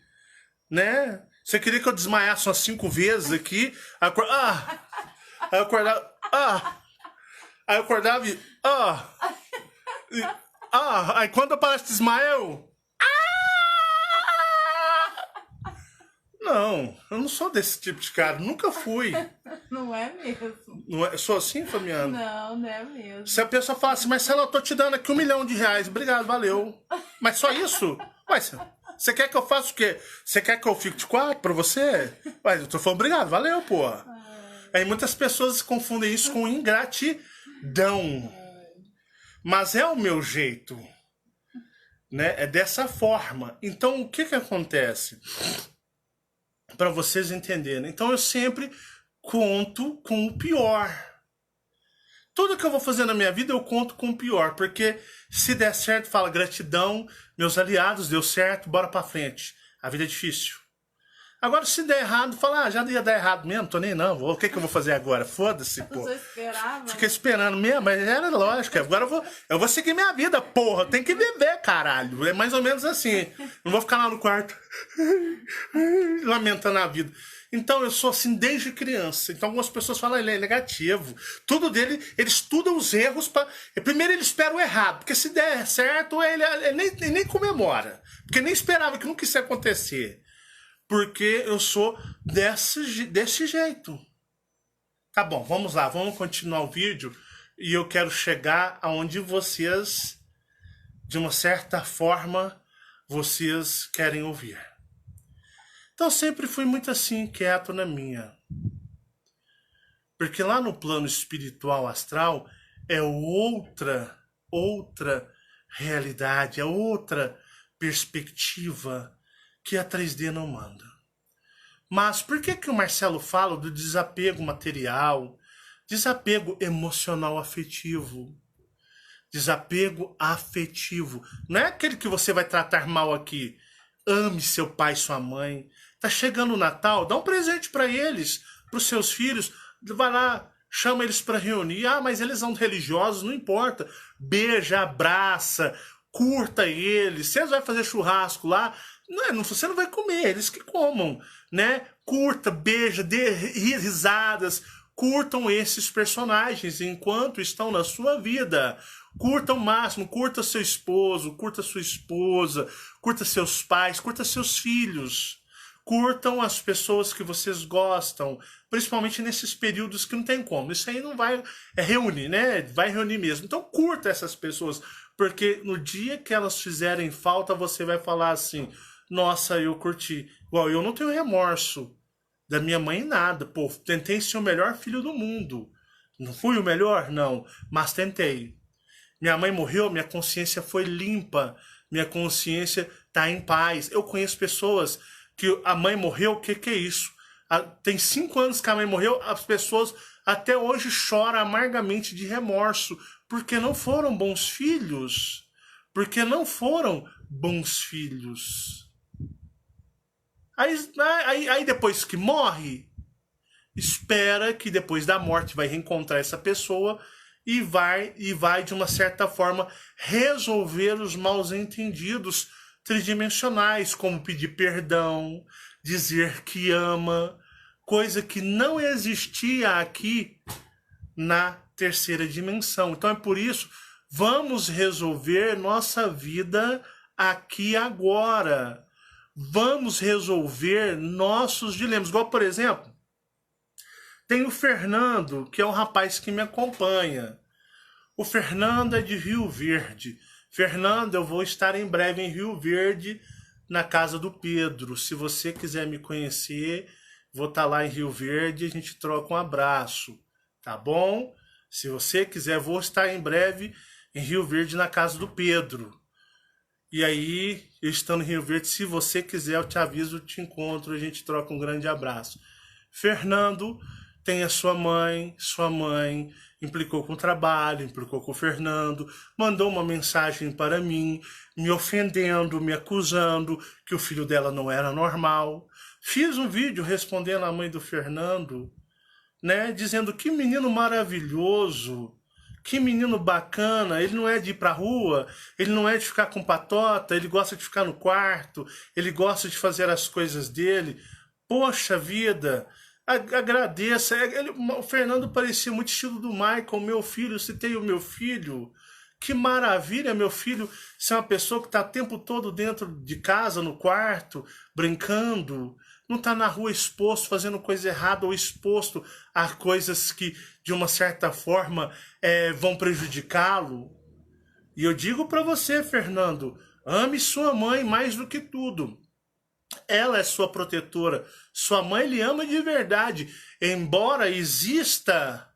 Né? Você queria que eu desmaiasse umas 5 vezes aqui? Aí eu acordava... Aí eu acordava e... Aí quando eu parasse de desmaiar, eu... Não, eu não sou desse tipo de cara, nunca fui. Não é mesmo. Não é, sou assim, Fabiano? Não, não é mesmo. Se a pessoa fala assim, Marcelo, eu tô te dando aqui R$1 milhão, obrigado, valeu. Mas só isso? Ué, você quer que eu faça o quê? Você quer que eu fique de 4 pra você? Ué, eu tô falando obrigado, valeu, pô. Aí muitas pessoas confundem isso com ingratidão. Mas é o meu jeito, né? É dessa forma. Então, o que acontece? Para vocês entenderem. Então, eu sempre conto com o pior. Tudo que eu vou fazer na minha vida, eu conto com o pior. Porque se der certo, fala gratidão, meus aliados, deu certo, bora pra frente. A vida é difícil. Agora, se der errado, fala, já ia dar errado mesmo, tô nem não. O que eu vou fazer agora? Foda-se, pô. Eu esperava. Fiquei esperando mesmo, mas era lógico. Agora eu vou seguir minha vida, porra. Tem que viver, caralho. É mais ou menos assim. Não vou ficar lá no quarto lamentando a vida. Então, eu sou assim desde criança. Então, algumas pessoas falam, ele é negativo. Tudo dele, ele estuda os erros para... Primeiro, ele espera o errado. Porque se der certo, ele nem comemora. Porque nem esperava que nunca isso ia acontecer. Porque eu sou desse jeito. Tá bom, vamos lá, vamos continuar o vídeo. E eu quero chegar aonde vocês, de uma certa forma, vocês querem ouvir. Então sempre fui muito assim, quieto na minha. Porque lá no plano espiritual astral é outra realidade, é outra perspectiva que a 3D não manda. Mas por que o Marcelo fala do desapego material, desapego emocional afetivo? Desapego afetivo. Não é aquele que você vai tratar mal aqui. Ame seu pai e sua mãe. Tá chegando o Natal, dá um presente para eles, para os seus filhos. Vai lá, chama eles para reunir. Mas eles são religiosos, não importa. Beija, abraça, curta eles. Vocês vão fazer churrasco lá, você não vai comer, eles que comam, né? Curta, beija, dê risadas, curtam esses personagens enquanto estão na sua vida. Curta o máximo, curta seu esposo, curta sua esposa, curta seus pais, curta seus filhos. Curtam as pessoas que vocês gostam, principalmente nesses períodos que não tem como. Isso aí não vai reunir, né? Vai reunir mesmo. Então curta essas pessoas, porque no dia que elas fizerem falta, você vai falar assim, nossa, eu curti. Igual, eu não tenho remorso da minha mãe em nada. Pô, tentei ser o melhor filho do mundo. Não fui o melhor? Não, mas tentei. Minha mãe morreu, minha consciência foi limpa. Minha consciência tá em paz. Eu conheço pessoas que a mãe morreu, o que é isso? Tem 5 anos que a mãe morreu, as pessoas até hoje choram amargamente de remorso, porque não foram bons filhos. Porque não foram bons filhos. Aí depois que morre, espera que depois da morte vai reencontrar essa pessoa e vai de uma certa forma resolver os maus entendidos tridimensionais, como pedir perdão, dizer que ama, coisa que não existia aqui na terceira dimensão. Então é por isso, vamos resolver nossa vida aqui agora. Vamos resolver nossos dilemas. Igual, por exemplo, tem o Fernando, que é um rapaz que me acompanha. O Fernando é de Rio Verde. Fernando, eu vou estar em breve em Rio Verde, na casa do Pedro. Se você quiser me conhecer, vou estar lá em Rio Verde e a gente troca um abraço, tá bom? Se você quiser, vou estar em breve em Rio Verde, na casa do Pedro. E aí, eu estando em Rio Verde, se você quiser, eu te aviso, te encontro, a gente troca um grande abraço. Fernando tem a sua mãe implicou com o trabalho, implicou com o Fernando, mandou uma mensagem para mim, me ofendendo, me acusando que o filho dela não era normal. Fiz um vídeo respondendo à mãe do Fernando, né? Dizendo que menino maravilhoso, que menino bacana, ele não é de ir pra rua, ele não é de ficar com patota, ele gosta de ficar no quarto, ele gosta de fazer as coisas dele. Poxa vida, agradeça. O Fernando parecia muito estilo do Michael, meu filho, citei o meu filho. Que maravilha, meu filho, ser uma pessoa que está o tempo todo dentro de casa, no quarto, brincando, não está na rua exposto, fazendo coisa errada ou exposto a coisas que, de uma certa forma, vão prejudicá-lo. E eu digo para você, Fernando, ame sua mãe mais do que tudo. Ela é sua protetora. Sua mãe lhe ama de verdade. Embora exista,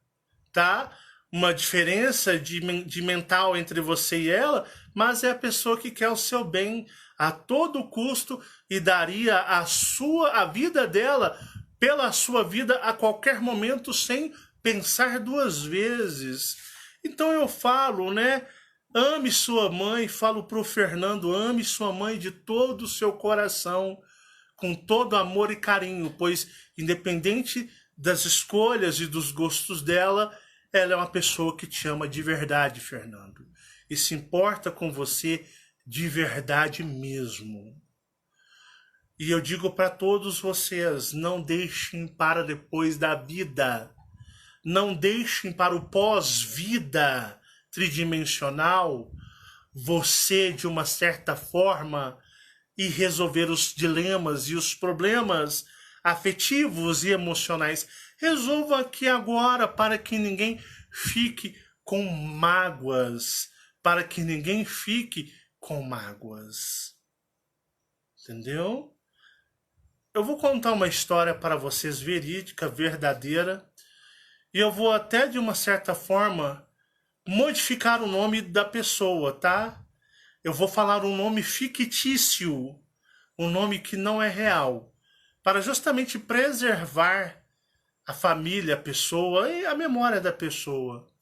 tá, uma diferença de mental entre você e ela, mas é a pessoa que quer o seu bem a todo custo e daria a vida dela pela sua vida a qualquer momento sem pensar duas vezes. Então eu falo, né? Ame sua mãe, falo pro Fernando, ame sua mãe de todo o seu coração, com todo amor e carinho, pois independente das escolhas e dos gostos dela, ela é uma pessoa que te ama de verdade, Fernando. E se importa com você de verdade mesmo. E eu digo para todos vocês, não deixem para depois da vida. Não deixem para o pós-vida tridimensional você, de uma certa forma, ir resolver os dilemas e os problemas afetivos e emocionais. Resolva aqui agora para que ninguém fique com mágoas. Para que ninguém fique com mágoas. Entendeu? Eu vou contar uma história para vocês verídica, verdadeira. E eu vou até, de uma certa forma, modificar o nome da pessoa, tá? Eu vou falar um nome fictício, um nome que não é real, para justamente preservar a família, a pessoa e a memória da pessoa.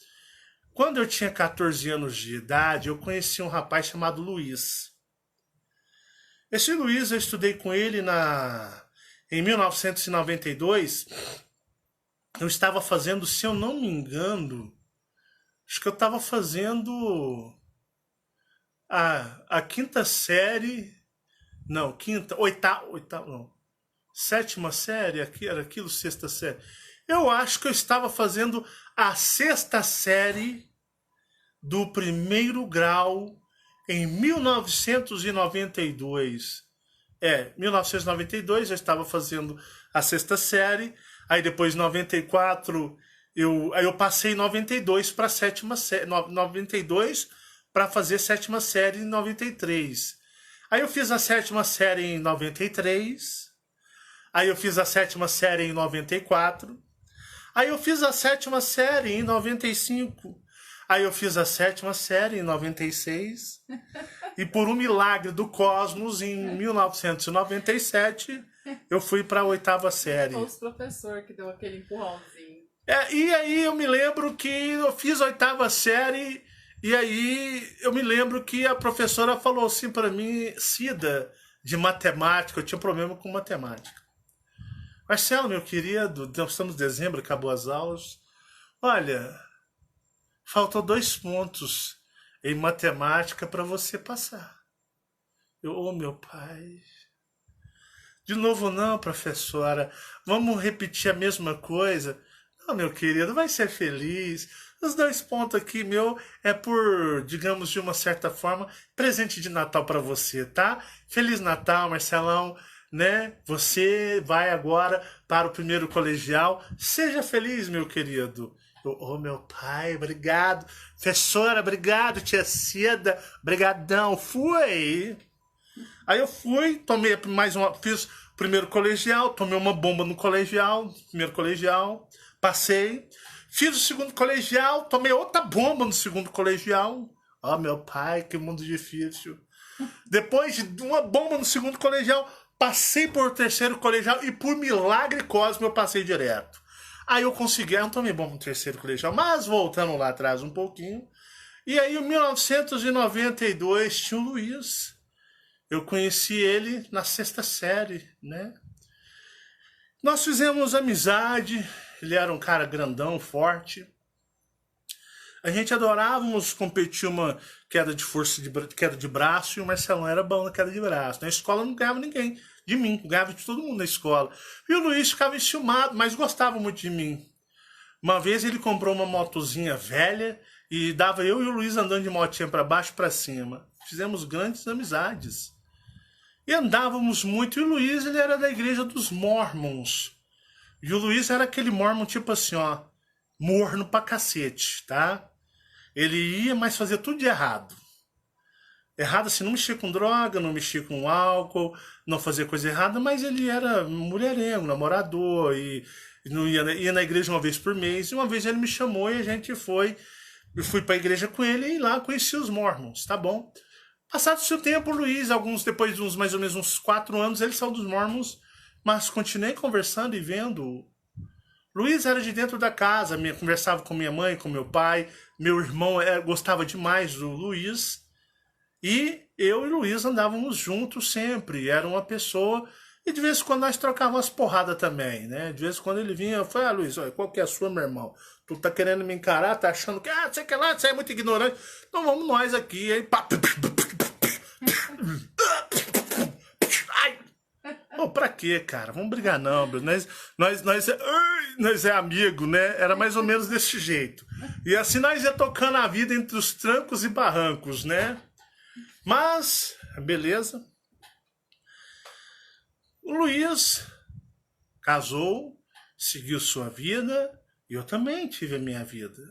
Quando eu tinha 14 anos de idade, eu conheci um rapaz chamado Luiz. Esse Luiz, eu estudei com ele em 1992. Eu estava fazendo, se eu não me engano, acho que eu estava fazendo a quinta série, não, oitava, não, sétima série, era aquilo, sexta série. Eu acho que eu estava fazendo a sexta série do primeiro grau em 1992. 1992 eu estava fazendo a sexta série, aí depois 94 eu passei 92 para sétima série, 92 para fazer sétima série em 93. Aí eu fiz a sétima série em 93. Aí eu fiz a sétima série em 94. Aí eu fiz a sétima série em 95. Aí eu fiz a sétima série em 96. E por um milagre do cosmos, em 1997, eu fui para a oitava série. Foi os professor que deu aquele empurrãozinho. E aí eu me lembro que eu fiz a oitava série, e aí eu me lembro que a professora falou assim para mim, Cida, de matemática, eu tinha problema com matemática. Marcelo, meu querido, nós estamos em dezembro, acabou as aulas. Olha, faltam 2 pontos em matemática para você passar. Oh, meu pai. De novo não, professora. Vamos repetir a mesma coisa. Não, meu querido, vai ser feliz. Os 2 pontos aqui, meu, é por, digamos, de uma certa forma, presente de Natal para você, tá? Feliz Natal, Marcelão, né? Você vai agora para o primeiro colegial. Seja feliz, meu querido. Oh, meu pai, obrigado. Professora, obrigado. Tia Cida, brigadão. Fui. Aí eu fui, tomei fiz o primeiro colegial, tomei uma bomba no colegial, primeiro colegial, passei. Fiz o segundo colegial, tomei outra bomba no segundo colegial. Oh, meu pai, que mundo difícil. Depois de uma bomba no segundo colegial, passei por terceiro colegial e por milagre cósmico eu passei direto. Aí eu consegui, eu não tomei bomba no terceiro colegial, mas voltando lá atrás um pouquinho. E aí em 1992 tinha o Luiz. Eu conheci ele na sexta série, né? Nós fizemos amizade, ele era um cara grandão, forte. A gente adorávamos competir uma queda de força, queda de braço, e o Marcelão era bom na queda de braço. Na escola não ganhava ninguém de mim, ganhava de todo mundo na escola. E o Luiz ficava enciumado, mas gostava muito de mim. Uma vez ele comprou uma motozinha velha e dava eu e o Luiz andando de motinha para baixo e para cima. Fizemos grandes amizades. E andávamos muito. E o Luiz, ele era da igreja dos Mormons. E o Luiz era aquele mormon tipo assim, ó, morno pra cacete, tá? Ele ia, mas fazia tudo de errado. Errado assim, não mexia com droga, não mexia com álcool, não fazia coisa errada, mas ele era mulherengo, namorador, e não ia na igreja uma vez por mês. E uma vez ele me chamou e a gente foi. Eu fui para a igreja com ele e lá conheci os Mormons, tá bom? Passado o seu tempo, o Luiz, depois de mais ou menos uns 4 anos, ele saiu dos Mormons, mas continuei conversando e vendo. Luiz era de dentro da casa, conversava com minha mãe, com meu pai, meu irmão gostava demais do Luiz, e eu e o Luiz andávamos juntos sempre, era uma pessoa, e de vez em quando nós trocávamos umas porradas também, né? De vez em quando ele vinha, eu falei, Luiz, olha, qual que é a sua, meu irmão? Tu tá querendo me encarar, tá achando que, sei que lá, você é muito ignorante, então vamos nós aqui, aí pá, ai, oh, pra quê, cara? Vamos brigar não, Bruno. Nós é amigo, né? Era mais ou menos desse jeito. E assim nós ia tocando a vida entre os trancos e barrancos, né? Mas, beleza. O Luiz casou, seguiu sua vida, e eu também tive a minha vida.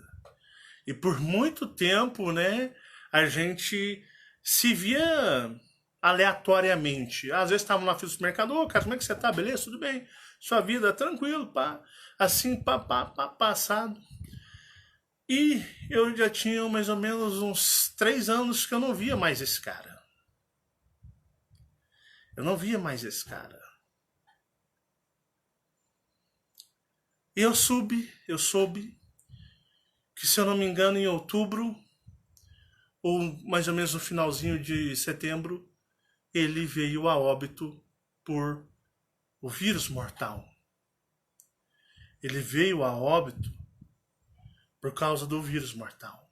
E por muito tempo, né, a gente se via aleatoriamente. Às vezes estavam na fila do supermercado, ô, cara, como é que você tá? Beleza? Tudo bem? Sua vida, tranquilo, pá. Assim, passado. E eu já tinha mais ou menos uns 3 anos que eu não via mais esse cara. Eu não via mais esse cara. E eu soube que, se eu não me engano, em outubro, ou mais ou menos no finalzinho de setembro, ele veio a óbito por o vírus mortal. Ele veio a óbito por causa do vírus mortal.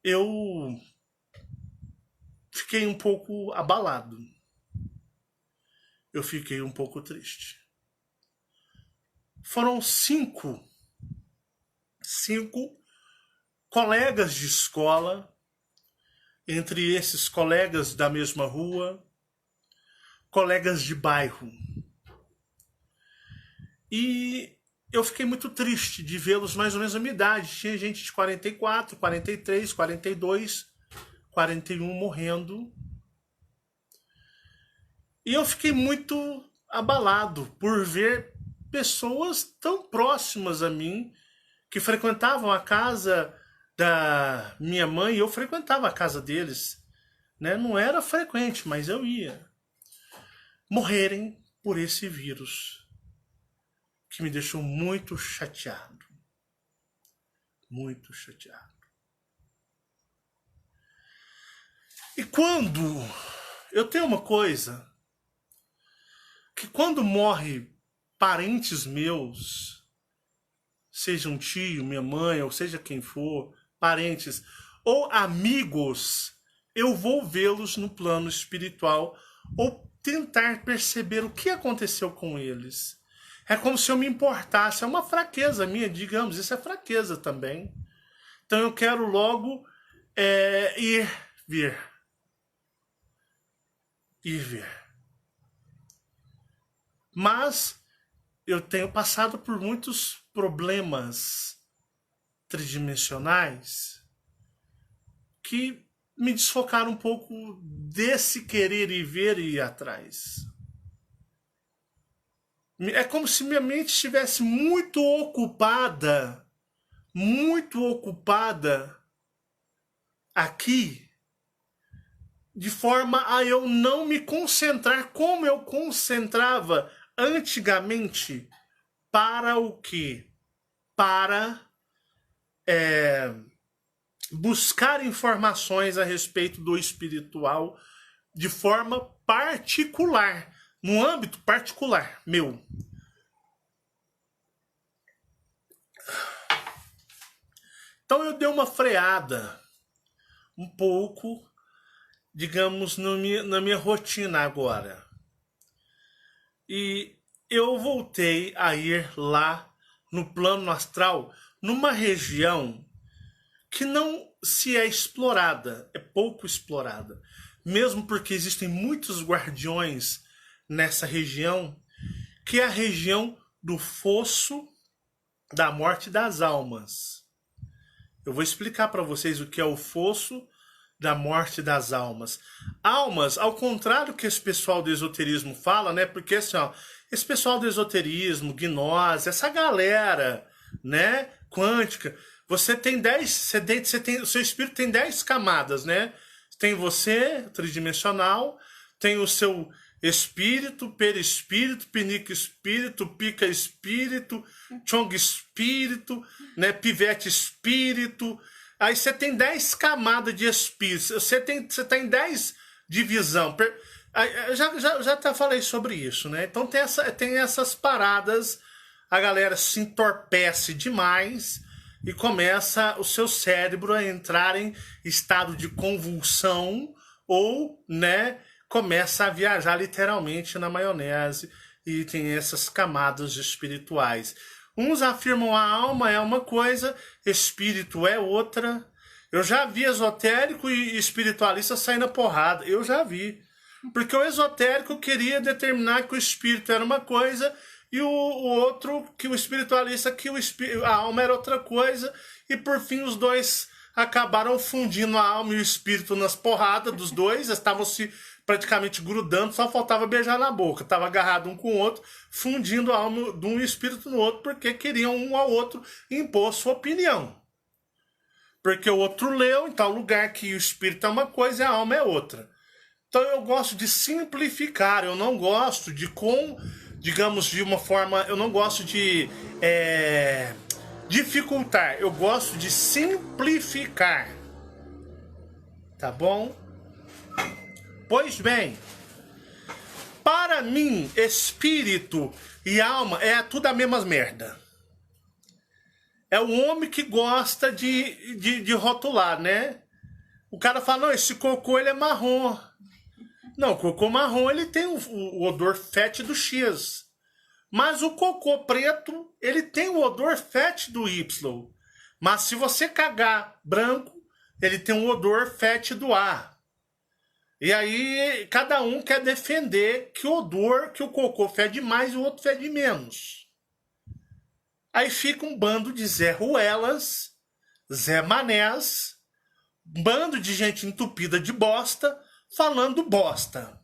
Eu fiquei um pouco abalado. Eu fiquei um pouco triste. Foram 5 colegas de escola, entre esses colegas da mesma rua, colegas de bairro. E eu fiquei muito triste de vê-los mais ou menos a minha idade. Tinha gente de 44, 43, 42, 41 morrendo. E eu fiquei muito abalado por ver pessoas tão próximas a mim, que frequentavam a casa da minha mãe, e eu frequentava a casa deles, né? Não era frequente, mas eu ia. Morrerem por esse vírus, que me deixou muito chateado. Muito chateado. E quando... Eu tenho uma coisa, que quando morre parentes meus, seja um tio, minha mãe, ou seja quem for, parentes, ou amigos, eu vou vê-los no plano espiritual, ou tentar perceber o que aconteceu com eles. É como se eu me importasse, é uma fraqueza minha, digamos, isso é fraqueza também. Então eu quero logo ir ver. Mas eu tenho passado por muitos problemas tridimensionais que me desfocaram um pouco desse querer e ver e ir atrás. É como se minha mente estivesse muito ocupada aqui, de forma a eu não me concentrar como eu concentrava antigamente. Para o quê? Para buscar informações a respeito do espiritual de forma particular, no âmbito particular meu. Então eu dei uma freada um pouco, digamos, na minha rotina agora. E eu voltei a ir lá no plano astral, numa região que não se é explorada, é pouco explorada. Mesmo porque existem muitos guardiões nessa região, que é a região do fosso da morte das almas. Eu vou explicar para vocês o que é o fosso da morte das almas. Almas, ao contrário do que esse pessoal do esoterismo fala, né? Porque assim, ó, esse pessoal do esoterismo, gnose, essa galera, né, quântica, você tem 10, o seu espírito tem 10 camadas, né? Tem você, tridimensional, tem o seu espírito, perispírito, pinico espírito, pica espírito, chong espírito, né, pivete espírito. Aí você tem 10 camadas de espíritos, você tem 10 divisão. Eu já até falei sobre isso, né? Então tem essas paradas, a galera se entorpece demais e começa o seu cérebro a entrar em estado de convulsão ou, né, começa a viajar literalmente na maionese e tem essas camadas espirituais. Uns afirmam a alma é uma coisa, espírito é outra. Eu já vi esotérico e espiritualista saindo a porrada. Eu já vi. Porque o esotérico queria determinar que o espírito era uma coisa e o outro, que o espiritualista, que a alma era outra coisa. E por fim os dois acabaram fundindo a alma e o espírito nas porradas dos dois. Estavam se praticamente grudando, só faltava beijar na boca. Estava agarrado um com o outro, fundindo a alma de um espírito no outro, porque queriam um ao outro impor sua opinião. Porque o outro leu em tal lugar que o espírito é uma coisa e a alma é outra. Então eu gosto de simplificar, eu não gosto de digamos, de uma forma, eu não gosto de dificultar, eu gosto de simplificar. Tá bom? Pois bem, para mim, espírito e alma é tudo a mesma merda. É o homem que gosta de rotular, né? O cara fala, não, esse cocô ele é marrom. Não, o cocô marrom ele tem o odor fétido X. Mas o cocô preto, ele tem o odor fétido Y. Mas se você cagar branco, ele tem o odor fétido A. E aí, cada um quer defender que o cocô fede mais e o outro fede menos. Aí fica um bando de Zé Ruelas, Zé Manés, um bando de gente entupida de bosta, falando bosta.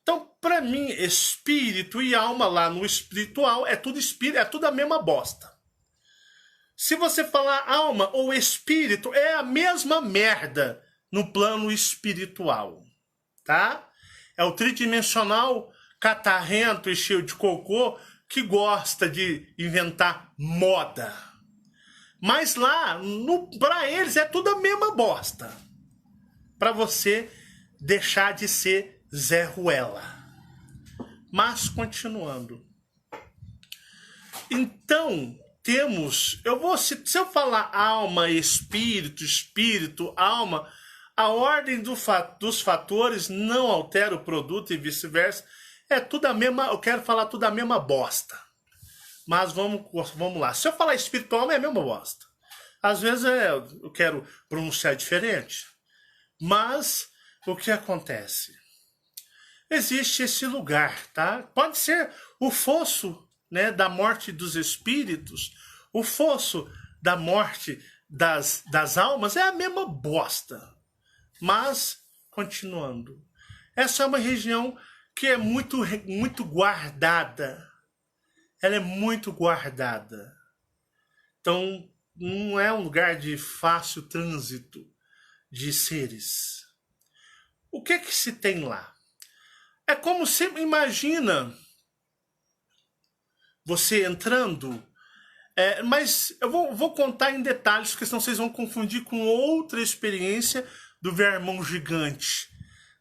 Então, para mim, espírito e alma lá no espiritual é tudo espírito, é tudo a mesma bosta. Se você falar alma ou espírito, é a mesma merda no plano espiritual, tá? É o tridimensional catarrento e cheio de cocô que gosta de inventar moda. Mas lá, para eles, é tudo a mesma bosta. Para você deixar de ser Zé Ruela. Mas, continuando. Então, temos... se eu falar alma, espírito, alma... A ordem dos fatores não altera o produto e vice-versa. É tudo a mesma... Eu quero falar tudo a mesma bosta. Mas vamos lá. Se eu falar espiritual, é a mesma bosta. Às vezes eu quero pronunciar diferente. Mas o que acontece? Existe esse lugar, tá? Pode ser o fosso, né, da morte dos espíritos. O fosso da morte das almas é a mesma bosta. Mas, continuando, essa é uma região que é muito guardada. Ela é muito guardada. Então, não é um lugar de fácil trânsito de seres. O que se tem lá? É como se, imagina, você entrando... mas eu vou contar em detalhes, porque senão vocês vão confundir com outra experiência do Vermão Gigante,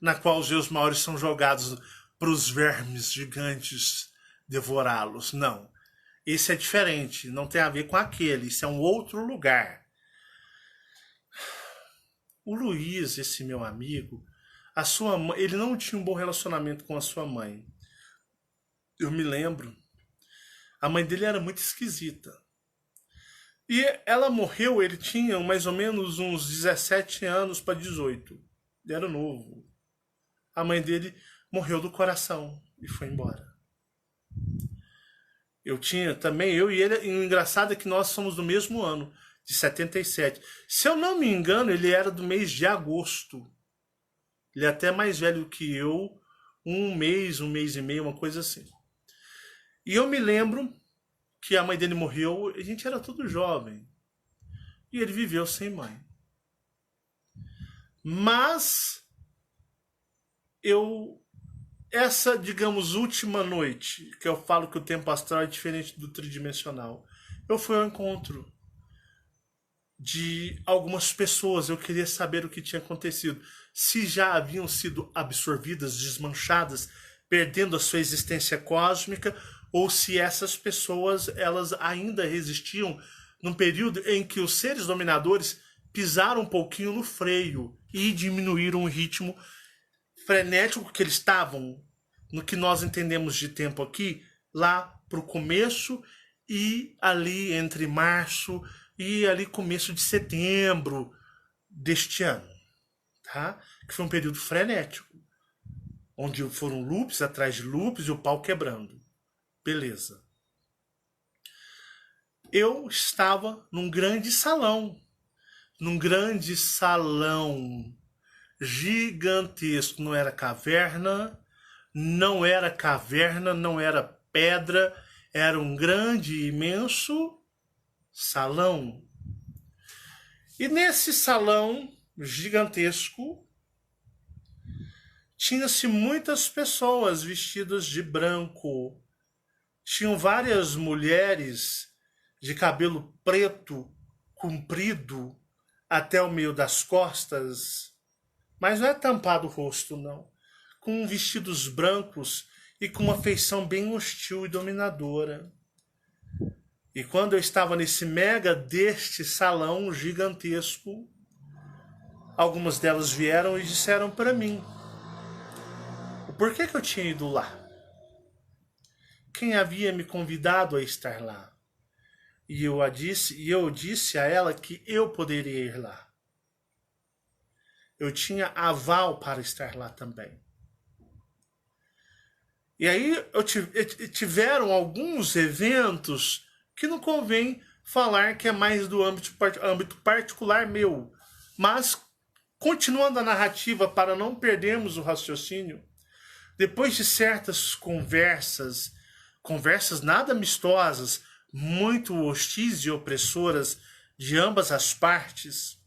na qual os rios maiores são jogados para os vermes gigantes devorá-los. Não. Esse é diferente, não tem a ver com aquele, isso é um outro lugar. O Luiz, esse meu amigo, a sua mãe, ele não tinha um bom relacionamento com a sua mãe. Eu me lembro, a mãe dele era muito esquisita. E ela morreu, ele tinha mais ou menos uns 17 anos para 18. Ele era novo. A mãe dele morreu do coração e foi embora. Eu tinha também, eu e ele, e o engraçado é que nós somos do mesmo ano, de 77. Se eu não me engano, ele era do mês de agosto. Ele é até mais velho que eu, um mês e meio, uma coisa assim. E eu me lembro que a mãe dele morreu, a gente era tudo jovem. E ele viveu sem mãe. Mas essa, digamos, última noite, que eu falo que o tempo astral é diferente do tridimensional, eu fui ao encontro de algumas pessoas. Eu queria saber o que tinha acontecido. Se já haviam sido absorvidas, desmanchadas, perdendo a sua existência cósmica, ou se essas pessoas elas ainda resistiam num período em que os seres dominadores pisaram um pouquinho no freio e diminuíram o ritmo frenético que eles estavam, no que nós entendemos de tempo aqui, lá para o começo e ali entre março e ali começo de setembro deste ano, tá? Que foi um período frenético, onde foram loops atrás de loops e o pau quebrando. Beleza. Eu estava num grande salão gigantesco, não era caverna, não era pedra, era um grande, imenso salão. E nesse salão gigantesco tinha-se muitas pessoas vestidas de branco. Tinham várias mulheres de cabelo preto, comprido, até o meio das costas, mas não é tampado o rosto, não, com vestidos brancos e com uma feição bem hostil e dominadora. E quando eu estava nesse deste salão gigantesco, algumas delas vieram e disseram para mim o porquê que eu tinha ido lá. Quem havia me convidado a estar lá? E eu disse a ela que eu poderia ir lá. Eu tinha aval para estar lá também. E aí tiveram alguns eventos que não convém falar que é mais do âmbito particular meu. Mas, continuando a narrativa para não perdermos o raciocínio, depois de certas conversas nada amistosas, muito hostis e opressoras de ambas as partes,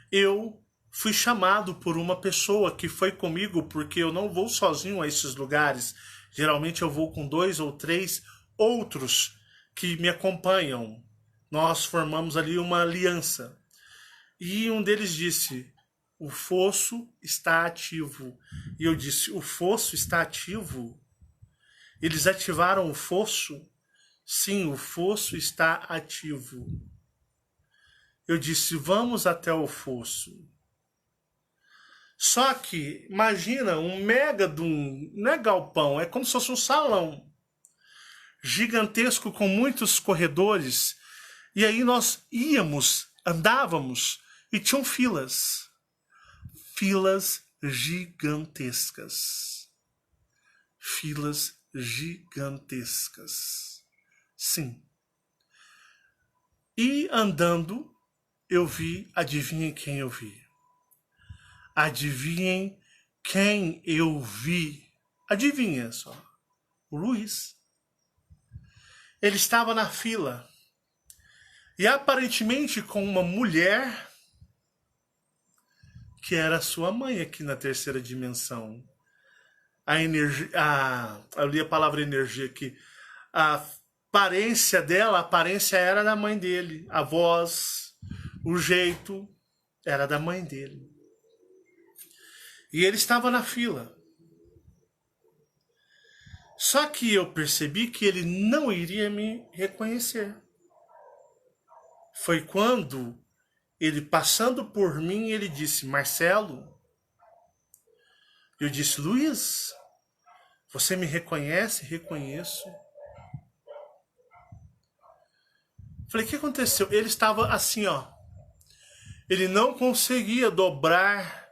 eu fui chamado por uma pessoa que foi comigo, porque eu não vou sozinho a esses lugares. Geralmente eu vou com 2 ou 3 outros que me acompanham. Nós formamos ali uma aliança. E um deles disse: o fosso está ativo. E eu disse: o fosso está ativo? Eles ativaram o fosso? Sim, o fosso está ativo. Eu disse: vamos até o fosso. Só que, imagina, não é galpão, é como se fosse um salão gigantesco com muitos corredores. E aí nós andávamos e tinham filas gigantescas. Filas gigantescas. Sim. E andando, eu vi, adivinhem quem eu vi? Adivinhem quem eu vi? Adivinha só. O Luiz. Ele estava na fila. E aparentemente com uma mulher que era sua mãe aqui na terceira dimensão. A energia, eu li a palavra energia aqui. A aparência era da mãe dele. A voz, o jeito era da mãe dele. E ele estava na fila. Só que eu percebi que ele não iria me reconhecer. Foi quando ele, passando por mim, ele disse: Marcelo. Eu disse: Luiz, você me reconhece? Reconheço. Falei: o que aconteceu? Ele estava assim, ó. Ele não conseguia dobrar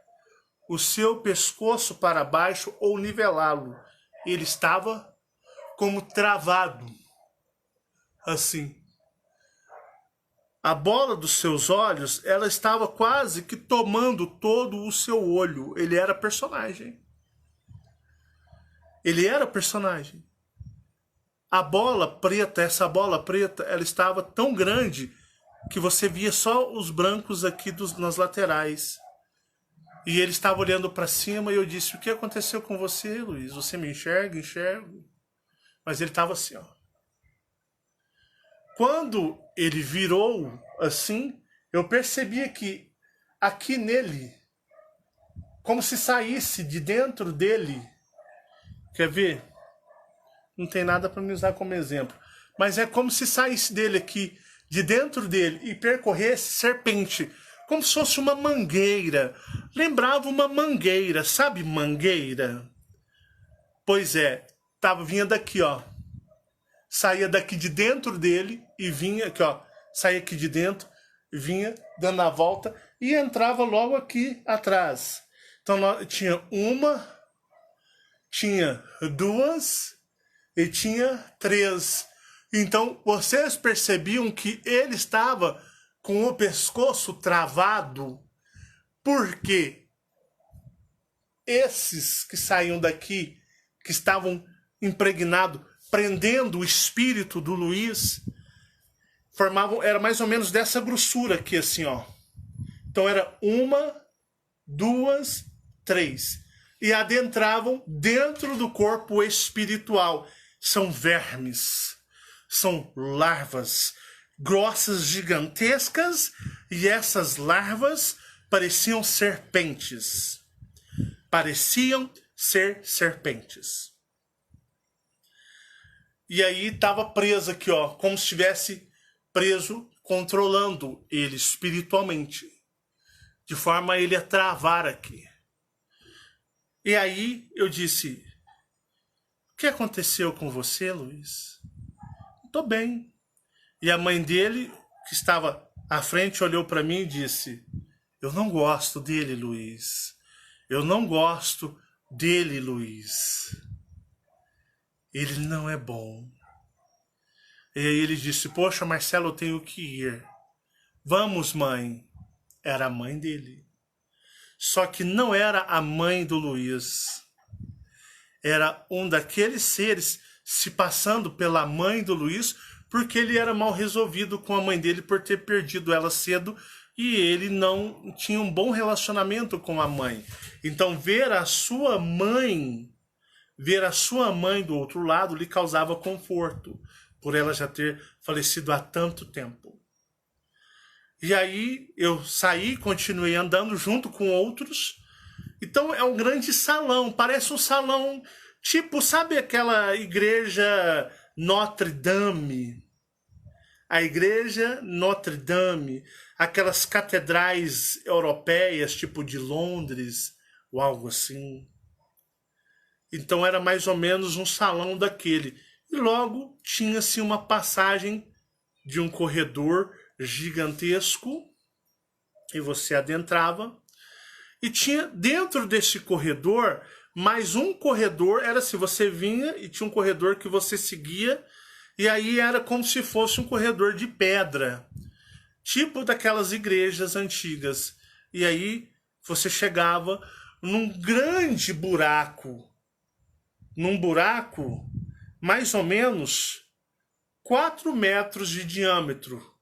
o seu pescoço para baixo ou nivelá-lo. Ele estava como travado, assim. A bola dos seus olhos, ela estava quase que tomando todo o seu olho. Ele era personagem. Ele era personagem. A bola preta, essa bola preta, ela estava tão grande que você via só os brancos aqui nas laterais. E ele estava olhando para cima e eu disse: o que aconteceu com você, Luiz? Você me enxerga? Enxergo. Mas ele estava assim, ó. Quando ele virou assim, eu percebia que aqui nele, como se saísse de dentro dele, quer ver? Não tem nada para me usar como exemplo, mas é como se saísse dele aqui, de dentro dele, e percorresse serpente, como se fosse uma mangueira. Lembrava uma mangueira, sabe mangueira? Pois é, vinha daqui, ó. Saía daqui de dentro dele e vinha aqui, ó. Saía aqui de dentro, vinha dando a volta e entrava logo aqui atrás. Então tinha uma, tinha duas e tinha três. Então vocês percebiam que ele estava com o pescoço travado, porque esses que saíam daqui, que estavam impregnados, prendendo o espírito do Luiz, era mais ou menos dessa grossura aqui, assim, ó. Então era uma, duas, três. E adentravam dentro do corpo espiritual. São vermes, são larvas grossas, gigantescas, e essas larvas pareciam serpentes. Pareciam ser serpentes. E aí estava preso aqui, ó, como se estivesse preso, controlando ele espiritualmente, de forma a ele a travar aqui. E aí eu disse: o que aconteceu com você, Luiz? Estou bem. E a mãe dele, que estava à frente, olhou para mim e disse: eu não gosto dele, Luiz. Eu não gosto dele, Luiz. Ele não é bom. E aí ele disse: poxa, Marcelo, eu tenho que ir. Vamos, mãe. Era a mãe dele. Só que não era a mãe do Luiz. Era um daqueles seres se passando pela mãe do Luiz, porque ele era mal resolvido com a mãe dele por ter perdido ela cedo e ele não tinha um bom relacionamento com a mãe. Então ver a sua mãe do outro lado lhe causava conforto, por ela já ter falecido há tanto tempo. E aí eu saí, continuei andando junto com outros. Então é um grande salão, parece um salão, tipo, sabe aquela igreja Notre Dame? A igreja Notre Dame, aquelas catedrais europeias, tipo de Londres, ou algo assim. Então era mais ou menos um salão daquele. E logo tinha-se uma passagem de um corredor gigantesco, e você adentrava. E tinha dentro desse corredor mais um corredor. Era assim, você vinha e tinha um corredor que você seguia, e aí era como se fosse um corredor de pedra, tipo daquelas igrejas antigas. E aí você chegava num grande buraco, mais ou menos 4 metros de diâmetro.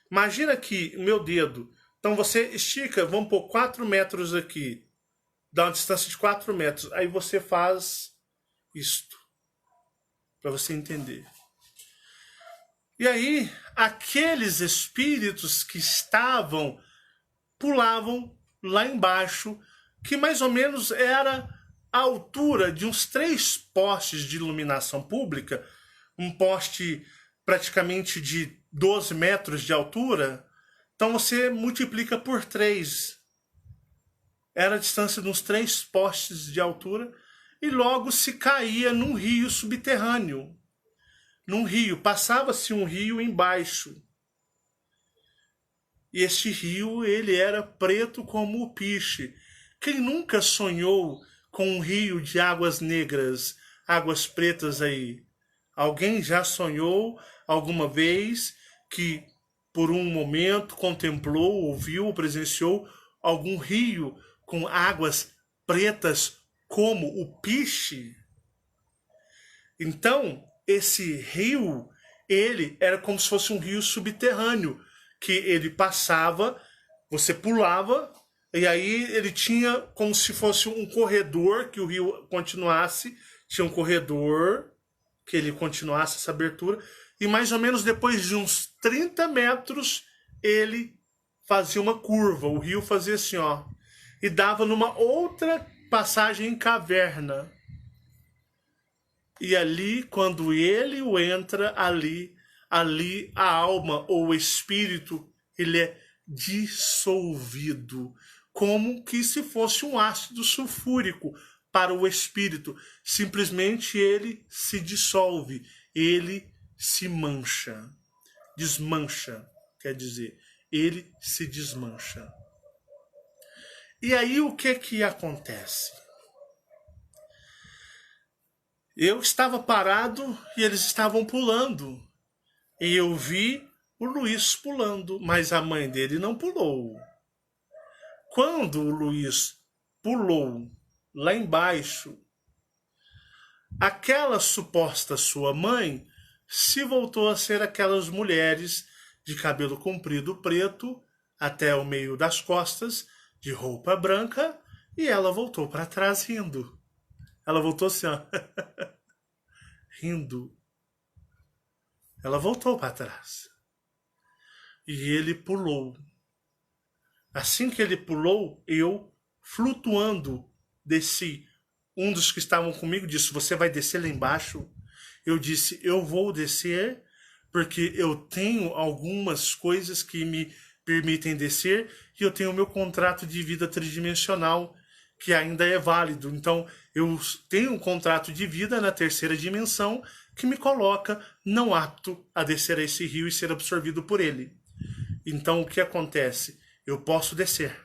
Imagina aqui, meu dedo. Então você estica, vamos pôr 4 metros aqui, dá uma distância de 4 metros. Aí você faz isto, para você entender. E aí, aqueles espíritos que pulavam lá embaixo que mais ou menos era a altura de uns 3 postes de iluminação pública, um poste praticamente de 12 metros de altura, então você multiplica por 3. Era a distância de uns 3 postes de altura e logo se caía num rio subterrâneo. Num rio, passava-se um rio embaixo. E este rio, ele era preto como o piche. Quem nunca sonhou com um rio de águas negras, águas pretas aí? Alguém já sonhou alguma vez que por um momento contemplou, ouviu, presenciou algum rio com águas pretas como o piche? Então, esse rio, ele era como se fosse um rio subterrâneo, que ele passava, você pulava, e aí ele tinha como se fosse um corredor que o rio continuasse, tinha um corredor que ele continuasse essa abertura, e mais ou menos depois de uns 30 metros, ele fazia uma curva, o rio fazia assim, ó, e dava numa outra passagem em caverna. E ali, quando ele entra, ali a alma ou o espírito, ele é dissolvido, como que se fosse um ácido sulfúrico para o espírito. Simplesmente ele se dissolve, ele se mancha, desmancha, quer dizer, ele se desmancha. E aí o que acontece? Eu estava parado e eles estavam pulando. E eu vi o Luiz pulando, mas a mãe dele não pulou. Quando o Luiz pulou lá embaixo, aquela suposta sua mãe se voltou a ser aquelas mulheres de cabelo comprido preto até o meio das costas, de roupa branca, e ela voltou para trás rindo. Ela voltou assim, ó, rindo. Ela voltou para trás. E ele pulou. Assim que ele pulou, eu, flutuando, desci. Um dos que estavam comigo disse, você vai descer lá embaixo? Eu disse, eu vou descer, porque eu tenho algumas coisas que me permitem descer, e eu tenho o meu contrato de vida tridimensional, que ainda é válido. Então, eu tenho um contrato de vida na terceira dimensão que me coloca não apto a descer a esse rio e ser absorvido por ele. Então, o que acontece? Eu posso descer.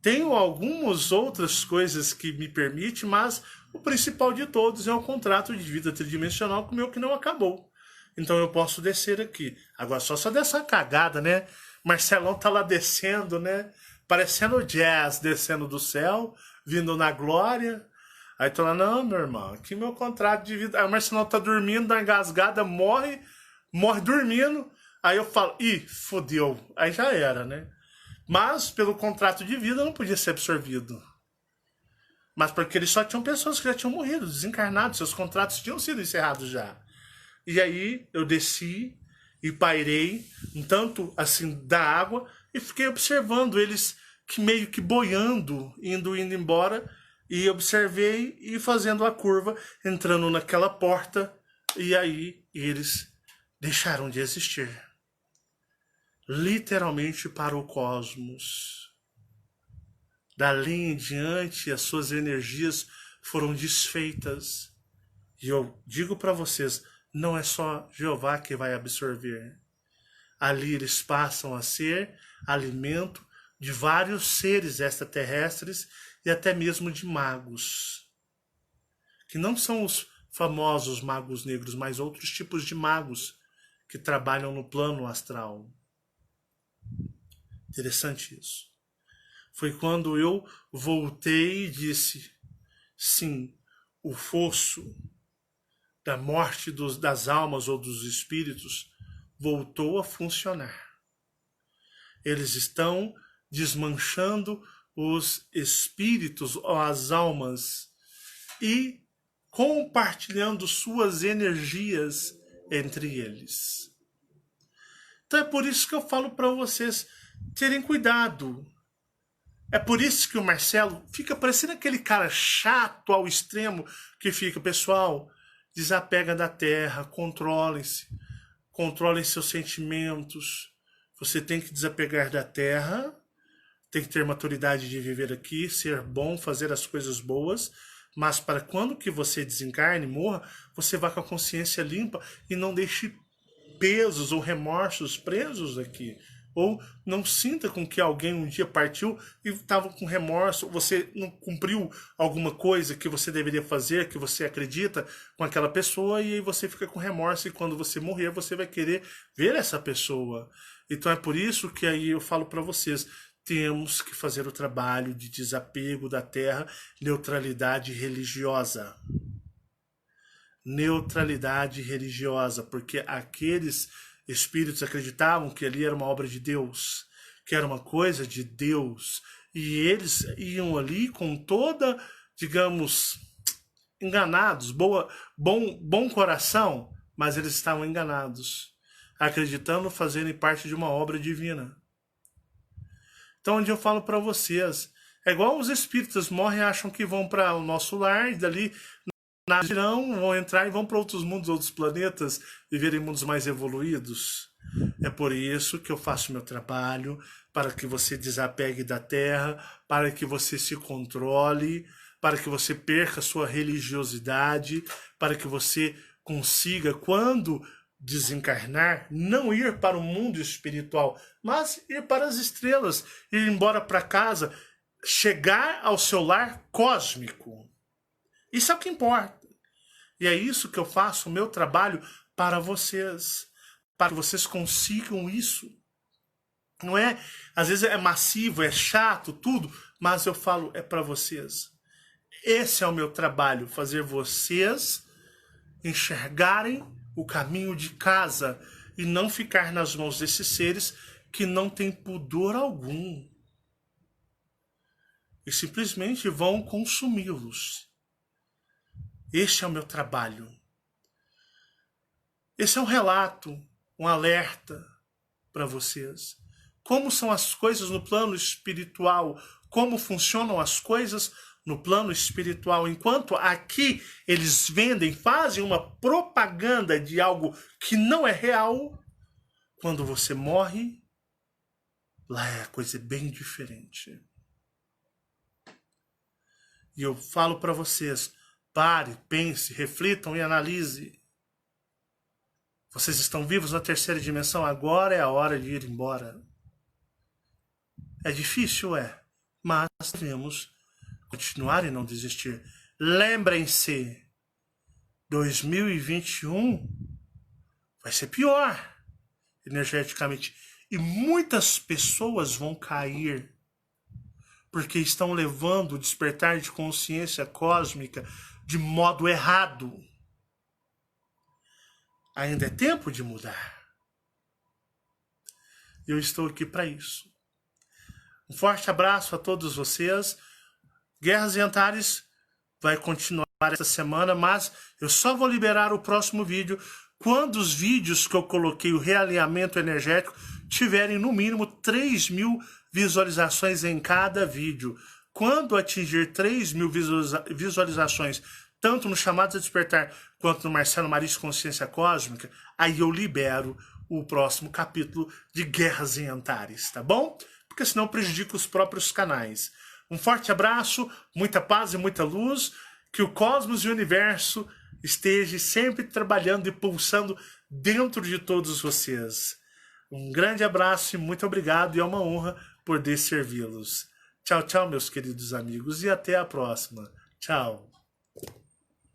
Tenho algumas outras coisas que me permitem, mas o principal de todos é o contrato de vida tridimensional com o meu que não acabou. Então, eu posso descer aqui. Agora, só dessa cagada, né? Marcelão tá lá descendo, né? Parecendo jazz descendo do céu, vindo na glória. Aí tô lá, não, meu irmão, aqui meu contrato de vida. Aí o Marcelão tá dormindo, dá engasgada, morre dormindo. Aí eu falo, ih, fodeu. Aí já era, né? Mas, pelo contrato de vida, não podia ser absorvido. Mas porque eles só tinham pessoas que já tinham morrido, desencarnados, seus contratos tinham sido encerrados já. E aí eu desci e pairei, um tanto assim, da água, e fiquei observando eles que meio que boiando, indo embora, e observei e fazendo a curva, entrando naquela porta, e aí eles deixaram de existir. Literalmente para o cosmos. Dali em diante, as suas energias foram desfeitas. E eu digo para vocês, não é só Jeová que vai absorver. Ali eles passam a ser alimento de vários seres extraterrestres e até mesmo de magos. Que não são os famosos magos negros, mas outros tipos de magos que trabalham no plano astral. Interessante isso. Foi quando eu voltei e disse, sim, o fosso da morte das almas ou dos espíritos voltou a funcionar. Eles estão desmanchando os espíritos ou as almas e compartilhando suas energias entre eles. Então é por isso que eu falo para vocês terem cuidado. É por isso que o Marcelo fica parecendo aquele cara chato ao extremo que fica, pessoal, desapega da terra, controlem-se, controlem seus sentimentos. Você tem que desapegar da terra, tem que ter maturidade de viver aqui, ser bom, fazer as coisas boas, mas para quando que você desencarne, morra, você vá com a consciência limpa e não deixe pesos ou remorsos presos aqui. Ou não sinta com que alguém um dia partiu e estava com remorso, você não cumpriu alguma coisa que você deveria fazer, que você acredita com aquela pessoa, e aí você fica com remorso, e quando você morrer, você vai querer ver essa pessoa. Então é por isso que aí eu falo para vocês, temos que fazer o trabalho de desapego da terra, neutralidade religiosa. Neutralidade religiosa, porque aqueles espíritos acreditavam que ali era uma obra de Deus, que era uma coisa de Deus, e eles iam ali com toda, digamos, enganados, bom coração, mas eles estavam enganados, acreditando fazerem parte de uma obra divina. Então, onde eu falo para vocês, é igual os espíritas morrem e acham que vão para o nosso lar, e dali vão entrar e vão para outros mundos, outros planetas, viver em mundos mais evoluídos. É por isso que eu faço meu trabalho, para que você desapegue da terra, para que você se controle, para que você perca sua religiosidade, para que você consiga, quando desencarnar, não ir para o mundo espiritual, mas ir para as estrelas, ir embora para casa, chegar ao seu lar cósmico. Isso é o que importa. E é isso que eu faço, o meu trabalho para vocês. Para que vocês consigam isso. Não é, às vezes é massivo, é chato, tudo, mas eu falo, é para vocês. Esse é o meu trabalho, fazer vocês enxergarem o caminho de casa e não ficar nas mãos desses seres que não têm pudor algum. E simplesmente vão consumi-los. Este é o meu trabalho. Esse é um relato, um alerta para vocês. Como são as coisas no plano espiritual, como funcionam as coisas no plano espiritual. Enquanto aqui eles vendem, fazem uma propaganda de algo que não é real, quando você morre, lá é a coisa bem diferente. E eu falo para vocês, pare, pense, reflitam e analise. Vocês estão vivos na terceira dimensão, agora é a hora de ir embora. É difícil, mas devemos continuar e não desistir. Lembrem-se, 2021 vai ser pior energeticamente. E muitas pessoas vão cair porque estão levando o despertar de consciência cósmica de modo errado. Ainda é tempo de mudar. Eu estou aqui para isso. Um forte abraço a todos vocês. Guerras e Antares vai continuar esta semana, mas eu só vou liberar o próximo vídeo quando os vídeos que eu coloquei, o realinhamento energético, tiverem no mínimo 3.000 visualizações em cada vídeo. Quando atingir 3.000 visualizações, tanto no Chamados a Despertar quanto no Marcelo Maris Consciência Cósmica, aí eu libero o próximo capítulo de Guerras em Antares, tá bom? Porque senão prejudica os próprios canais. Um forte abraço, muita paz e muita luz, que o cosmos e o universo esteja sempre trabalhando e pulsando dentro de todos vocês. Um grande abraço e muito obrigado, e é uma honra poder servi-los. Tchau, tchau, meus queridos amigos, e até a próxima. Tchau.